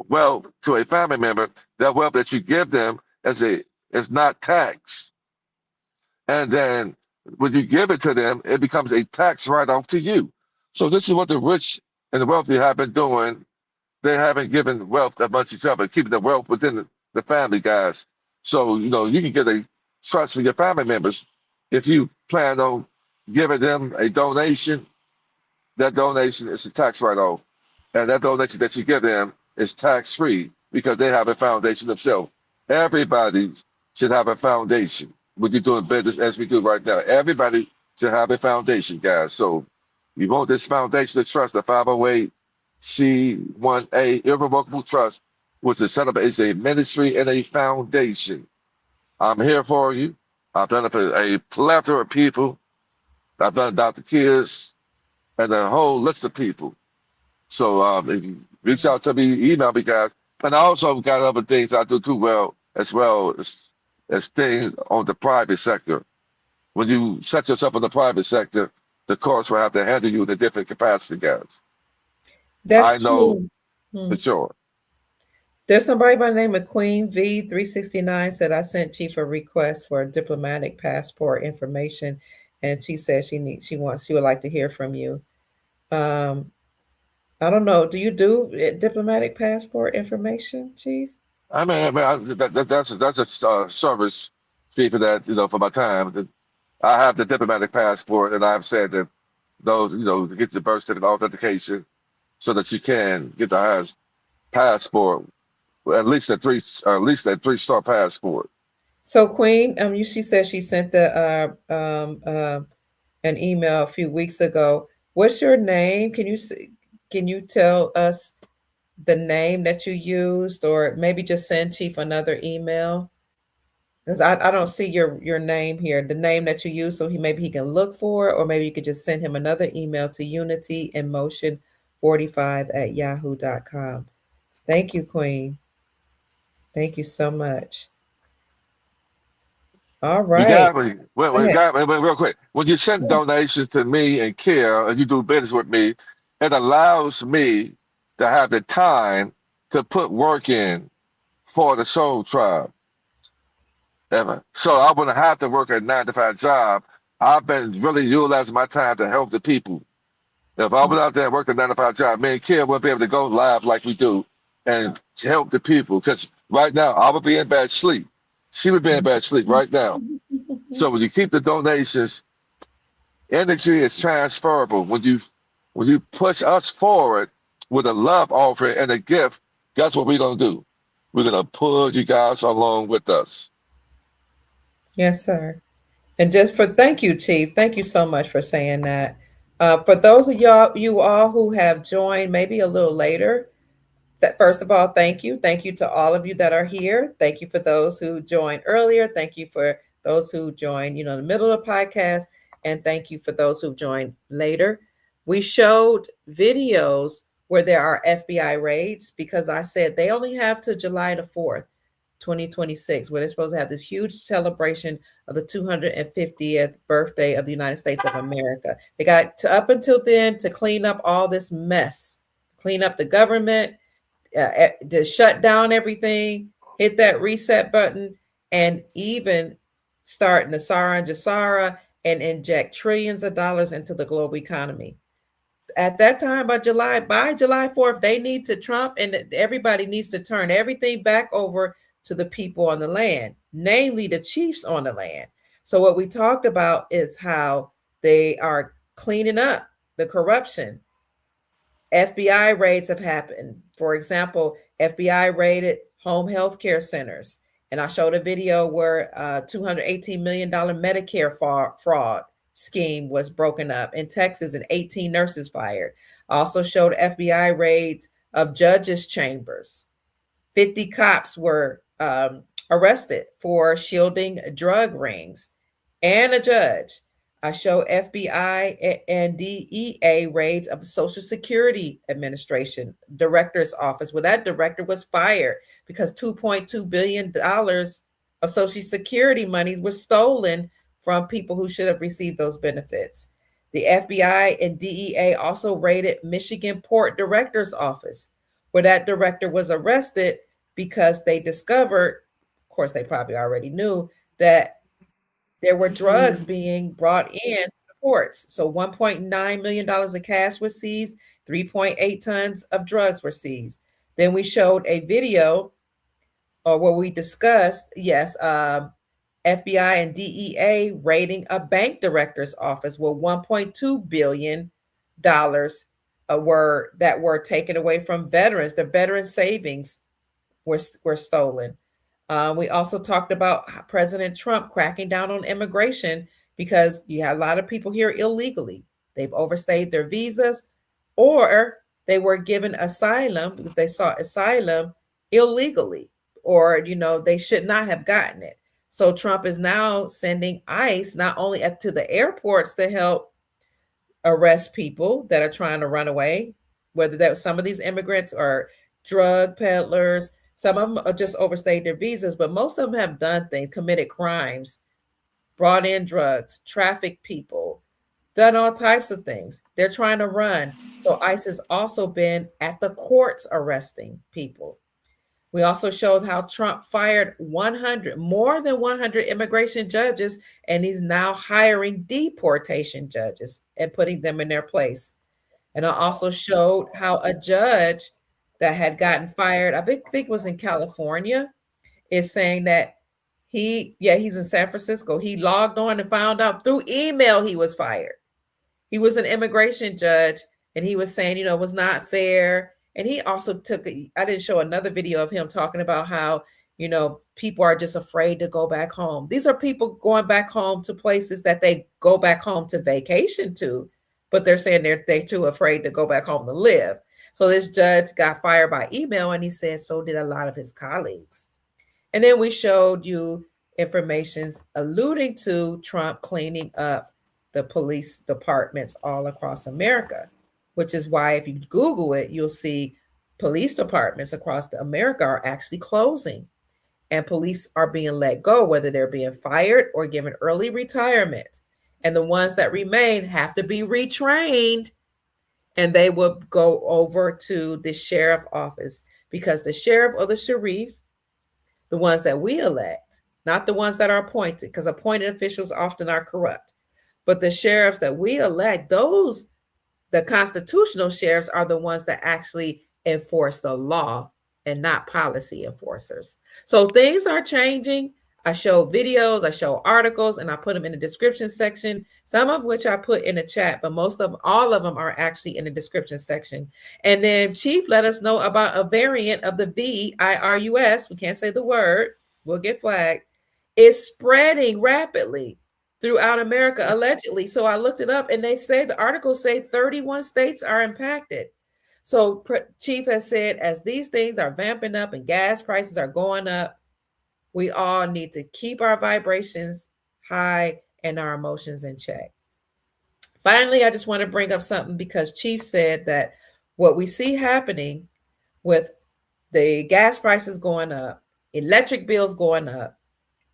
wealth to a family member, that wealth that you give them is not taxed. And then when you give it to them, it becomes a tax write-off to you. So this is what the rich and the wealthy have been doing they haven't given wealth that much each other, keeping the wealth within the family, guys. So, you can get a trust for your family members. If you plan on giving them a donation, that donation is a tax write-off. And that donation that you give them is tax-free because they have a foundation themselves. Everybody should have a foundation when you're doing business as we do right now. Everybody should have a foundation, guys. So you want this foundation to trust, the 508C1A Irrevocable Trust, which is set up as a ministry and a foundation. I'm here for you. I've done it for a plethora of people. I've done Dr. Kids and a whole list of people. So if you reach out to me, email me, guys. And I also got other things I do too, as things on the private sector. When you set yourself in the private sector, the courts will have to handle you in a different capacity, guys. That's I know true. for sure. There's somebody by the name of Queen V369 said I sent Chief a request for diplomatic passport information, and she said she would like to hear from you. I don't know. Do you do diplomatic passport information, Chief? That's a service fee for that, for my time. I have the diplomatic passport, and I've said that those, to get your birth certificate authentication, so that you can get the highest passport, at least a three-star passport. So Queen, she said she sent an email a few weeks ago. What's your name? Can you tell us the name that you used, or maybe just send Chief another email? Because I don't see your name here, the name that you use, so maybe he can look for it, or maybe you could just send him another email to unityinmotion45@yahoo.com. Thank you, Queen. Thank you so much. All You right. got me. Go ahead. Real quick. When you send donations to me and Care, and you do business with me, it allows me to have the time to put work in for the Soul Tribe. So I wouldn't have to work a 9-to-5 job. I've been really utilizing my time to help the people. If I went out there and worked a 9-to-5 job, me and Care wouldn't be able to go live like we do and help the people. Because right now, I would be in bad sleep. She would be in bad sleep right now. So when you keep the donations, energy is transferable. When you push us forward with a love offering and a gift, guess what we're gonna do? We're gonna pull you guys along with us. Yes, sir. And thank you, Chief. Thank you so much for saying that. For those of you all who have joined maybe a little later, that first of all, thank you. Thank you to all of you that are here. Thank you for those who joined earlier. Thank you for those who joined, in the middle of the podcast. And thank you for those who joined later. We showed videos where there are FBI raids because I said they only have to July the 4th, 2026, where they're supposed to have this huge celebration of the 250th birthday of the United States of America. They got up until then to clean up all this mess, clean up the government, to shut down everything, hit that reset button, and even start Nasara and Jasara and inject trillions of dollars into the global economy. At that time, by July 4th, they need to Trump and everybody needs to turn everything back over to the people on the land, namely the chiefs on the land. So what we talked about is how they are cleaning up the corruption. FBI raids have happened. For example, FBI raided home health care centers. And I showed a video where $218 million Medicare fraud scheme was broken up. In Texas, and 18 nurses fired. I also showed FBI raids of judges' chambers. 50 cops were arrested for shielding drug rings, and a judge. I show FBI and DEA raids of Social Security Administration director's office. Well, that director was fired because $2.2 billion of Social Security money was stolen from people who should have received those benefits. The FBI and DEA also raided Michigan Port Director's office, where that director was arrested because they discovered, of course, they probably already knew, that there were drugs being brought in the ports. So $1.9 million of cash was seized, 3.8 tons of drugs were seized. Then we showed a video where we discussed, yes, FBI and DEA raiding a bank director's office with $1.2 billion were taken away from veterans. The veteran savings were stolen. We also talked about President Trump cracking down on immigration because you have a lot of people here illegally. They've overstayed their visas, or they were given asylum because they sought asylum illegally, or they should not have gotten it. So Trump is now sending ICE not only to the airports to help arrest people that are trying to run away, whether that some of these immigrants are drug peddlers, some of them are just overstayed their visas, but most of them have done things, committed crimes, brought in drugs, trafficked people, done all types of things. They're trying to run. So ICE has also been at the courts arresting people. We also showed how Trump fired more than 100 immigration judges, and he's now hiring deportation judges and putting them in their place. And I also showed how a judge that had gotten fired, I think it was in California, is saying that he's in San Francisco. He logged on and found out through email he was fired. He was an immigration judge, and he was saying, it was not fair. And he also I didn't show another video of him talking about how, people are just afraid to go back home. These are people going back home to places that they go back home to vacation to, but they're saying they're too afraid to go back home to live. So this judge got fired by email, and he said so did a lot of his colleagues. And then we showed you information alluding to Trump cleaning up the police departments all across America, which is why if you Google it, you'll see police departments across America are actually closing, and police are being let go, whether they're being fired or given early retirement. And the ones that remain have to be retrained, and they will go over to the sheriff office, because the sheriff or the sheriff, the ones that we elect, not the ones that are appointed, because appointed officials often are corrupt, but the sheriffs that we elect, the constitutional sheriffs are the ones that actually enforce the law and not policy enforcers. So things are changing. I show videos, I show articles, and I put them in the description section, some of which I put in the chat, but all of them are actually in the description section. And then Chief let us know about a variant of the virus. We can't say the word, we'll get flagged. It's spreading rapidly throughout America, allegedly. So I looked it up, and the articles say 31 states are impacted. So Chief has said, as these things are vamping up and gas prices are going up, we all need to keep our vibrations high and our emotions in check. Finally, I just want to bring up something, because Chief said that what we see happening with the gas prices going up, electric bills going up,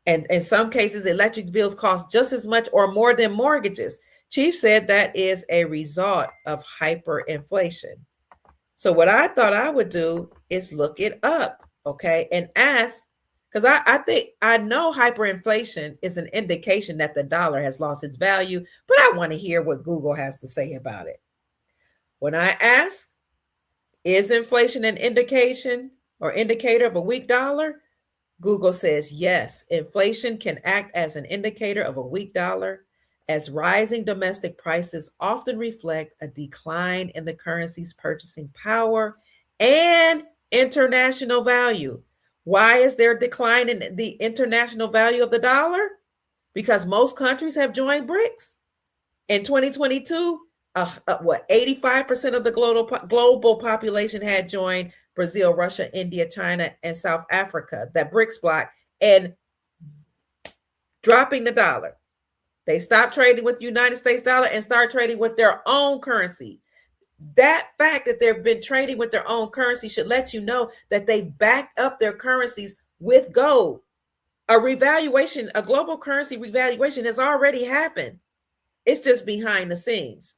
and in some cases, electric bills cost just as much or more than mortgages. Chief said that is a result of hyperinflation. So what I thought I would do is look it up, okay, and ask, because I know hyperinflation is an indication that the dollar has lost its value, but I want to hear what Google has to say about it. When I ask, is inflation an indication or indicator of a weak dollar? Google says yes, inflation can act as an indicator of a weak dollar, as rising domestic prices often reflect a decline in the currency's purchasing power and international value. Why is there a decline in the international value of the dollar? Because most countries have joined BRICS. In 2022, 85% of the global population had joined Brazil, Russia, India, China, and South Africa, that BRICS bloc, and dropping the dollar. They stopped trading with the United States dollar and started trading with their own currency. That fact that they've been trading with their own currency should let you know that they've backed up their currencies with gold. A global currency revaluation has already happened. It's just behind the scenes.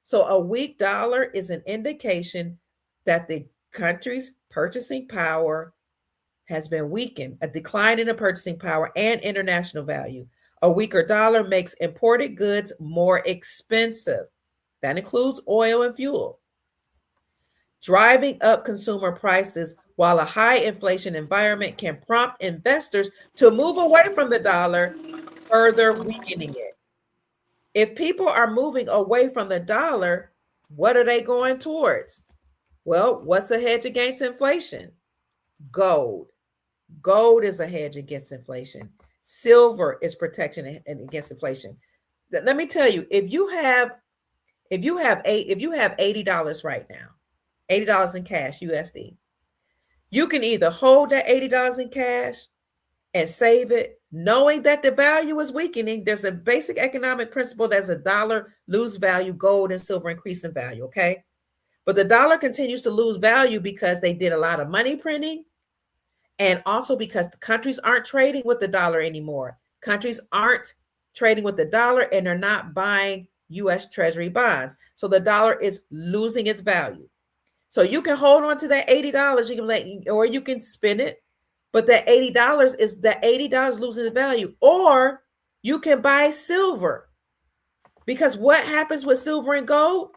So a weak dollar is an indication that the country's purchasing power has been weakened, a decline in the purchasing power and international value. A weaker dollar makes imported goods more expensive. That includes oil and fuel. driving up consumer prices, while a high inflation environment can prompt investors to move away from the dollar, further weakening it. If people are moving away from the dollar, what are they going towards? Well, what's a hedge against inflation? Gold. Gold is a hedge against inflation. Silver is protection against inflation. Let me tell you, if you have $80 right now, $80 in cash USD, you can either hold that $80 in cash and save it, knowing that the value is weakening. There's a basic economic principle that as a dollar lose value, gold and silver increase in value, okay? But the dollar continues to lose value because they did a lot of money printing, and also because the countries aren't trading with the dollar anymore. Countries aren't trading with the dollar, and they're not buying US Treasury bonds. So the dollar is losing its value. So you can hold on to that $80, you can or you can spend it, but that $80 is the $80 losing the value. Or you can buy silver, because what happens with silver and gold?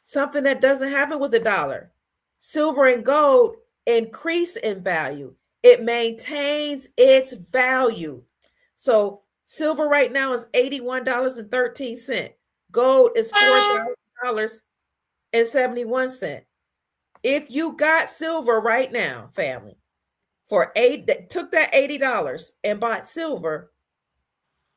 Something that doesn't happen with the dollar. Silver and gold increase in value. It maintains its value. So silver right now is $81.13. Gold is $4,000.71. If you got silver right now, family, took that $80 and bought silver,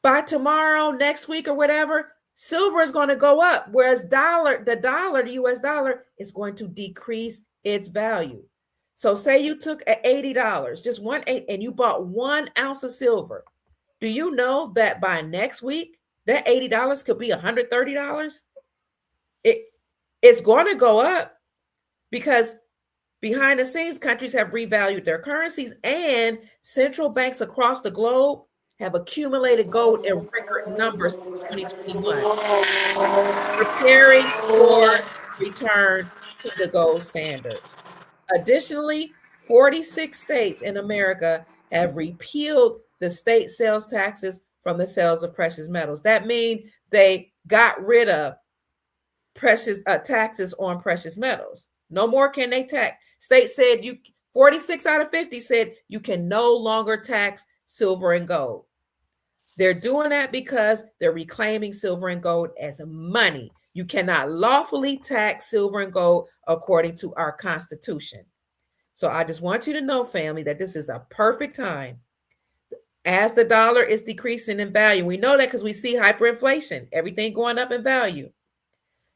by tomorrow, next week, or whatever, silver is going to go up, whereas the US dollar, is going to decrease its value. So say you took $80, just and you bought 1 ounce of silver. Do you know that by next week, that $80 could be $130? It's going to go up, because behind the scenes, countries have revalued their currencies, and central banks across the globe have accumulated gold in record numbers since 2021, preparing for return to the gold standard. Additionally, 46 states in America have repealed the state sales taxes from the sales of precious metals. That means they got rid of precious taxes on precious metals. No more can they tax. States said 46 out of 50 said you can no longer tax silver and gold. They're doing that because they're reclaiming silver and gold as money. You cannot lawfully tax silver and gold according to our Constitution. So I just want you to know, family, that this is a perfect time. As the dollar is decreasing in value, we know that because we see hyperinflation, everything going up in value.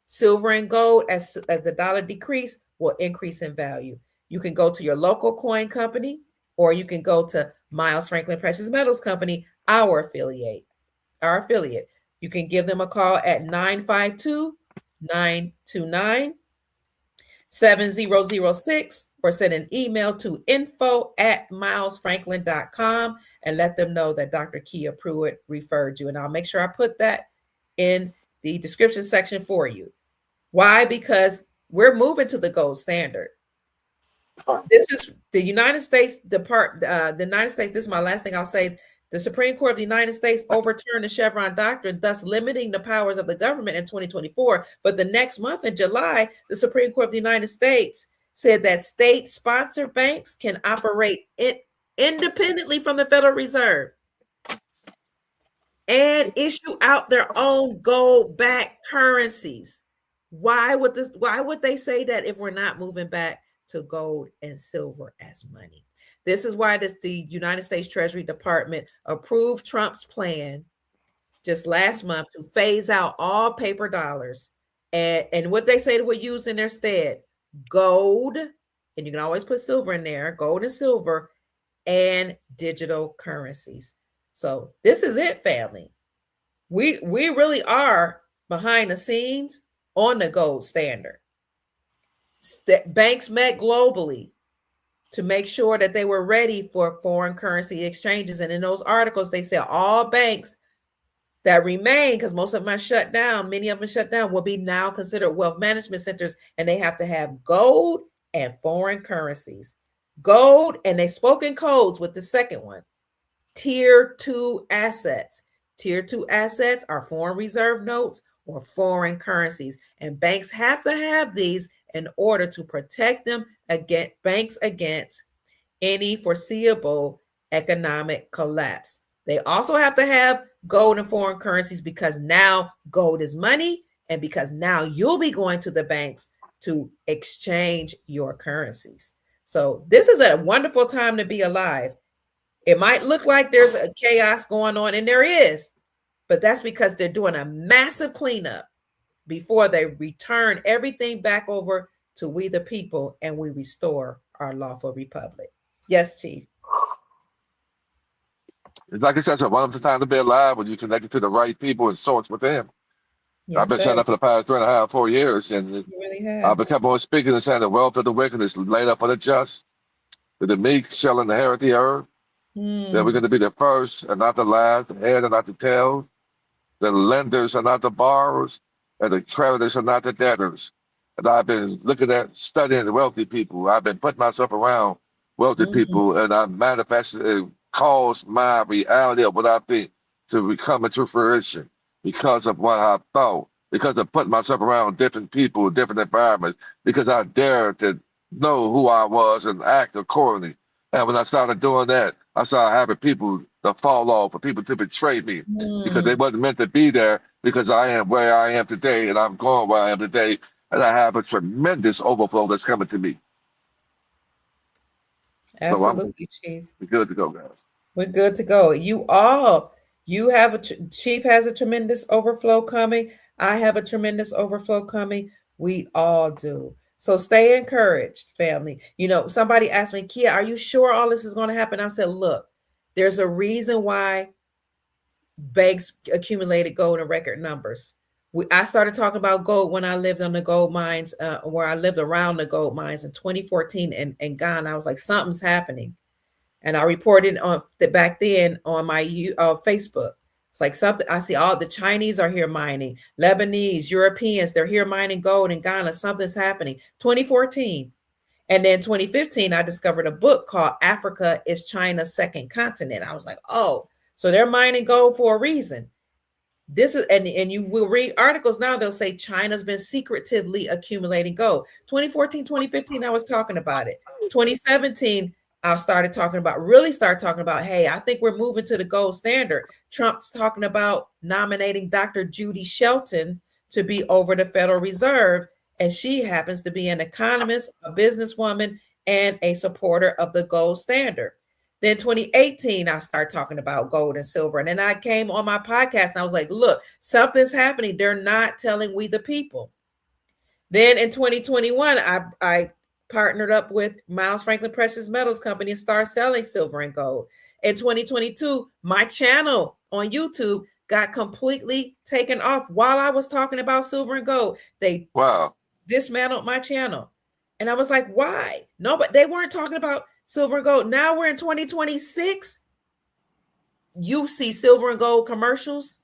Silver and gold, as the dollar decrease, will increase in value. You can go to your local coin company, or you can go to Miles Franklin Precious Metals Company, our affiliate. You can give them a call at 952-929-7006, or send an email to info@milesfranklin.com and let them know that Dr. Kia Pruitt referred you. And I'll make sure I put that in the description section for you. Why? Because we're moving to the gold standard. This is the United States this is my last thing I'll say. The Supreme Court of the United States overturned the Chevron doctrine, thus limiting the powers of the government in 2024. But the next month, in July, the Supreme Court of the United States said that state-sponsored banks can operate independently from the Federal Reserve and issue out their own gold-backed currencies. Why would they say that if we're not moving back to gold and silver as money? This is why the United States Treasury Department approved Trump's plan just last month to phase out all paper dollars. And what they say that we're using in their stead, gold, and you can always put silver in there, gold and silver, and digital currencies. So this is it, family. We really are behind the scenes on the gold standard. Banks met globally to make sure that they were ready for foreign currency exchanges. And in those articles, they said all banks that remain, because most of them are shut down, many of them shut down, will be now considered wealth management centers, and they have to have gold and foreign currencies. Gold, and they spoke in codes with the second one, Tier 2 assets. Tier 2 assets are foreign reserve notes or foreign currencies, and banks have to have these in order to protect them against banks against any foreseeable economic collapse. They also have to have gold and foreign currencies because now gold is money and because now you'll be going to the banks to exchange your currencies. So this is a wonderful time to be alive. It might look like there's a chaos going on, and there is, but that's because they're doing a massive cleanup before they return everything back over to we the people and we restore our lawful republic. Yes, Chief. It's like I said, it's a wonderful time to be alive when you're connected to the right people and source with them. Yes, I've been sir. saying that for the past 3.5, 4 years, and You really have. I've become more speaking and saying the wealth of the wicked is laid up for the just, that the meek shall inherit the earth, that we're going to be the first and not the last, the head and not the tail, the lenders are not the borrowers, and the creditors are not the debtors. And I've been looking at studying the wealthy people. I've been putting myself around wealthy people, and I manifested and caused my reality of what I think to become into fruition because of what I thought, because of putting myself around different people, different environments, because I dared to know who I was and act accordingly. And when I started doing that, I started having people to fall off, for people to betray me because they wasn't meant to be there, because I am where I am today and I'm going where I am today. And I have a tremendous overflow that's coming to me. Absolutely, Chief. We're good to go, guys. We're good to go. You have Chief has a tremendous overflow coming. I have a tremendous overflow coming. We all do. So stay encouraged, family. You know, somebody asked me, Kia, are you sure all this is going to happen? I said, look, there's a reason why banks accumulated gold in record numbers. I started talking about gold when I lived on the gold mines, where I lived around the gold mines in 2014 in Ghana. I was like, something's happening. And I reported on back then on my Facebook. It's like something I see all the Chinese are here mining, Lebanese, Europeans, they're here mining gold in Ghana. Something's happening. 2014. And then 2015, I discovered a book called Africa is China's Second Continent. I was like, oh, so they're mining gold for a reason. This is and you will read articles now, they'll say China's been secretively accumulating gold. 2014, 2015, I was talking about it. 2017, I really started talking about, hey, I think we're moving to the gold standard. Trump's talking about nominating Dr. Judy Shelton to be over the Federal Reserve. And she happens to be an economist, a businesswoman, and a supporter of the gold standard. Then 2018, I started talking about gold and silver. And then I came on my podcast and I was like, look, something's happening. They're not telling we the people. Then in 2021, I partnered up with Miles Franklin Precious Metals Company and started selling silver and gold. In 2022, my channel on YouTube got completely taken off while I was talking about silver and gold. They dismantled my channel. And I was like, why? No, but they weren't talking about silver and gold. Now we're in 2026. You see silver and gold commercials.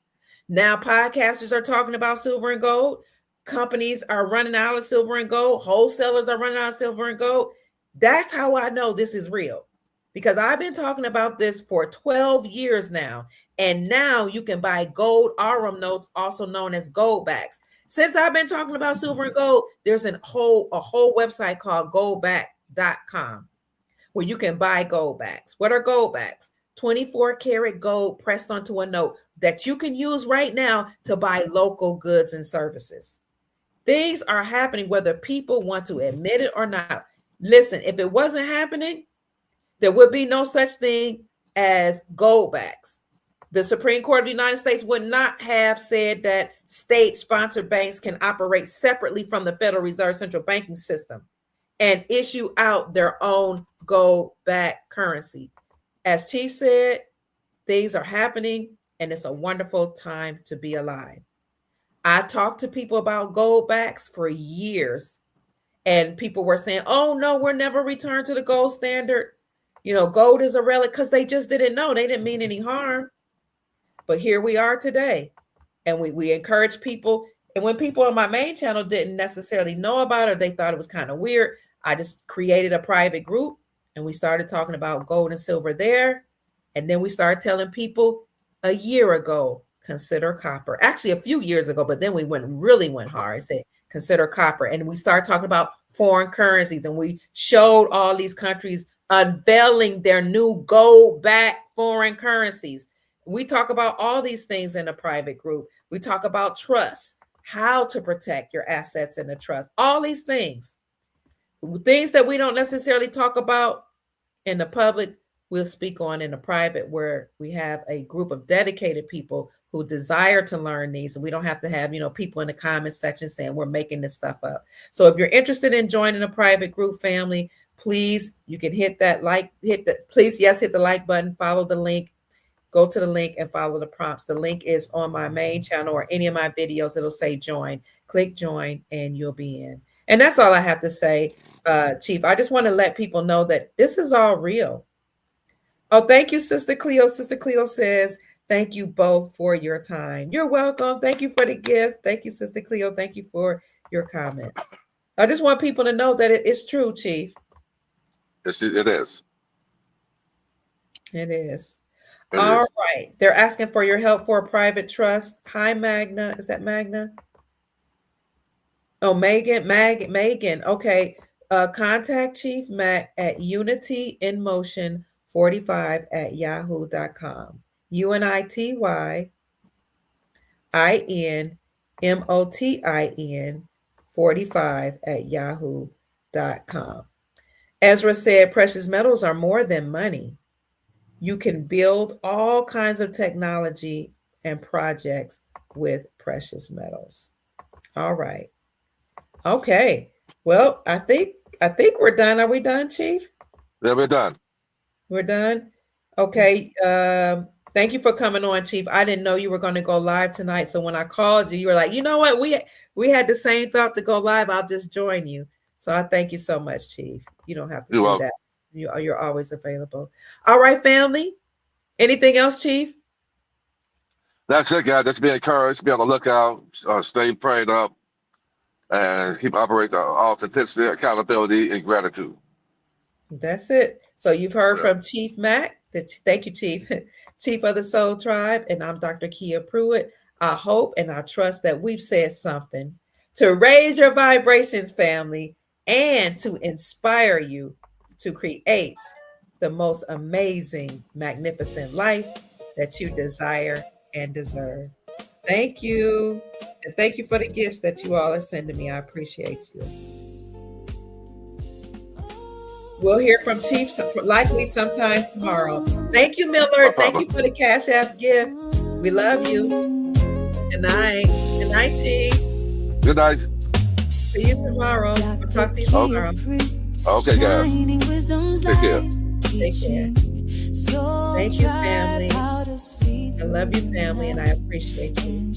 Now podcasters are talking about silver and gold. Companies are running out of silver and gold. Wholesalers are running out of silver and gold. That's how I know this is real, because I've been talking about this for 12 years now. And now you can buy gold Arum notes, also known as gold backs. Since I've been talking about silver and gold, there's a whole website called goldback.com where you can buy gold backs. What are gold backs? 24 karat gold pressed onto a note that you can use right now to buy local goods and services. Things are happening whether people want to admit it or not. Listen, if it wasn't happening, there would be no such thing as gold backs. The Supreme Court of the United States would not have said that state-sponsored banks can operate separately from the Federal Reserve central banking system and issue out their own gold-backed currency. As Chief said, things are happening, and it's a wonderful time to be alive. I talked to people about gold backs for years, and people were saying, oh, no, we'll never return to the gold standard. You know, gold is a relic, because they just didn't know. They didn't mean any harm. But here we are today, and we encourage people. And when people on my main channel didn't necessarily know about it, they thought it was kind of weird, I just created a private group, and we started talking about gold and silver there. And then we started telling people a year ago, consider copper. Actually, a few years ago, but then we really went hard and said, consider copper. And we start talking about foreign currencies, and we showed all these countries unveiling their new gold-backed foreign currencies. We talk about all these things in a private group. We talk about trust, how to protect your assets in the trust, all these things that we don't necessarily talk about in the public, we'll speak on in the private, where we have a group of dedicated people who desire to learn these, and we don't have to have, people in the comment section saying we're making this stuff up. So if you're interested in joining a private group family, please, you can hit the like button, follow the link, go to the link and follow the prompts. The link is on my main channel or any of my videos. It'll say join. Click join and you'll be in. And that's all I have to say, Chief. I just want to let people know that this is all real. Oh, thank you, Sister Cleo. Sister Cleo says, thank you both for your time. You're welcome. Thank you for the gift. Thank you, Sister Cleo. Thank you for your comments. I just want people to know that it's true, Chief. It is. It is. All right. They're asking for your help for a private trust. Hi, Magna. Is that Magna? Oh, Megan. Okay. Contact Chief Mack at unityinmotion45@yahoo.com. UNITYINMOTIN45@yahoo.com. Ezra said precious metals are more than money. You can build all kinds of technology and projects with precious metals. All right. Okay. Well, I think we're done. Are we done, Chief? Yeah, we're done. We're done. Okay. Thank you for coming on, Chief. I didn't know you were going to go live tonight. So when I called you, you were like, you know what? We had the same thought to go live. I'll just join you. So I thank you so much, Chief. You don't have to do that. You're always available. All right, family. Anything else, Chief? That's it, guys. Just be encouraged. Be on the lookout. Stay prayed up. And keep operating authenticity, accountability, and gratitude. That's it. So you've heard from Chief Mack. Thank you, Chief. Chief of the Soul Tribe. And I'm Dr. Kia Pruitt. I hope and I trust that we've said something to raise your vibrations, family, and to inspire you to create the most amazing, magnificent life that you desire and deserve. Thank you. And thank you for the gifts that you all are sending me. I appreciate you. We'll hear from Chief likely sometime tomorrow. Thank you, Miller. Thank you for the Cash App gift. We love you. Good night. Good night, Chief. Good night. See you tomorrow. I'll talk to you tomorrow. Okay, guys. Take care. Take care. Thank you, family. I love you, family, and I appreciate you.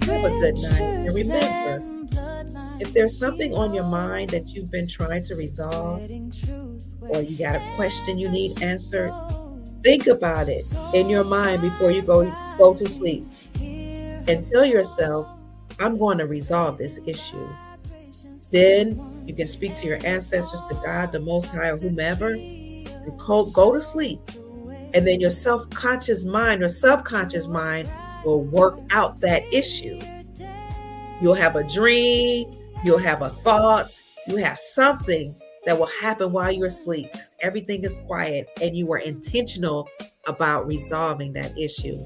Have a good night. And remember, if there's something on your mind that you've been trying to resolve, or you got a question you need answered, think about it in your mind before you go to sleep. And tell yourself, I'm going to resolve this issue. Then you can speak to your ancestors, to God, the Most High, or whomever, and go to sleep. And then your self-conscious mind or subconscious mind will work out that issue. You'll have a dream, you'll have a thought, you have something that will happen while you're asleep. Everything is quiet and you were intentional about resolving that issue.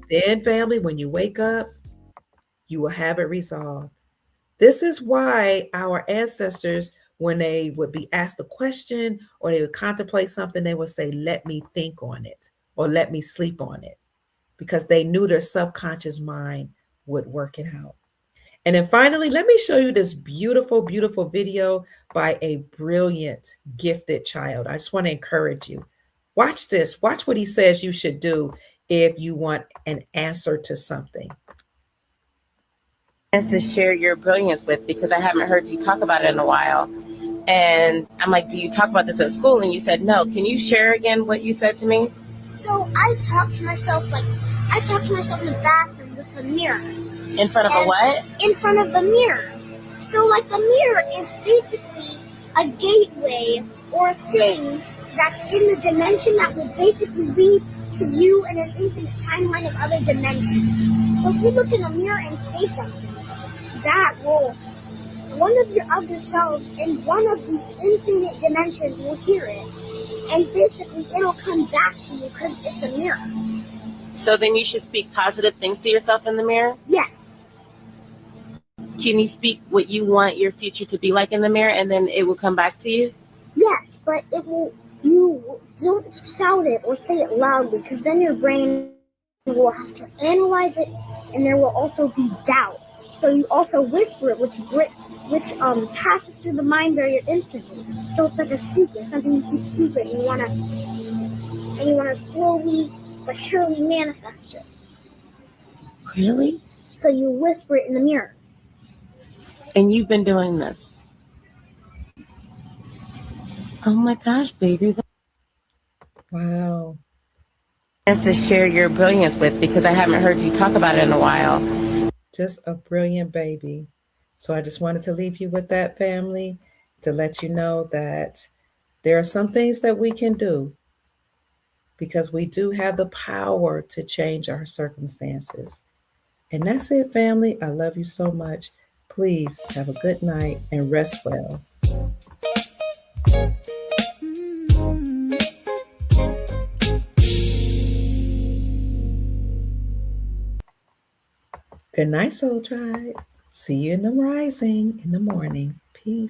Then, family, when you wake up, you will have it resolved. This is why our ancestors, when they would be asked a question or they would contemplate something, they would say, let me think on it or let me sleep on it, because they knew their subconscious mind would work it out. And then finally, let me show you this beautiful, beautiful video by a brilliant, gifted child. I just want to encourage you. Watch this. Watch what he says you should do if you want an answer to something. To share your brilliance with, because I haven't heard you talk about it in a while. And I'm like, do you talk about this at school? And you said no. Can you share again what you said to me? So I talk to myself in the bathroom with a mirror. In front of a what? In front of the mirror. So like the mirror is basically a gateway or a thing that's in the dimension that will basically lead to you in an infinite timeline of other dimensions. So if you look in a mirror and say something, that will, one of your other selves in one of the infinite dimensions will hear it. And basically, it'll come back to you because it's a mirror. So then you should speak positive things to yourself in the mirror? Yes. Can you speak what you want your future to be like in the mirror and then it will come back to you? Yes, but it will, you don't shout it or say it loudly because then your brain will have to analyze it and there will also be doubt. So you also whisper it, which passes through the mind barrier instantly. So it's like a secret, something you keep secret, and you wanna slowly but surely manifest it. Really? So you whisper it in the mirror. And you've been doing this? Oh my gosh, baby. Wow. That's to share your brilliance with because I haven't heard you talk about it in a while. Just a brilliant baby. So I just wanted to leave you with that, family, to let you know that there are some things that we can do because we do have the power to change our circumstances. And that's it, family. I love you so much. Please have a good night and rest well. Good night, Soul Tribe. See you in the rising in the morning. Peace.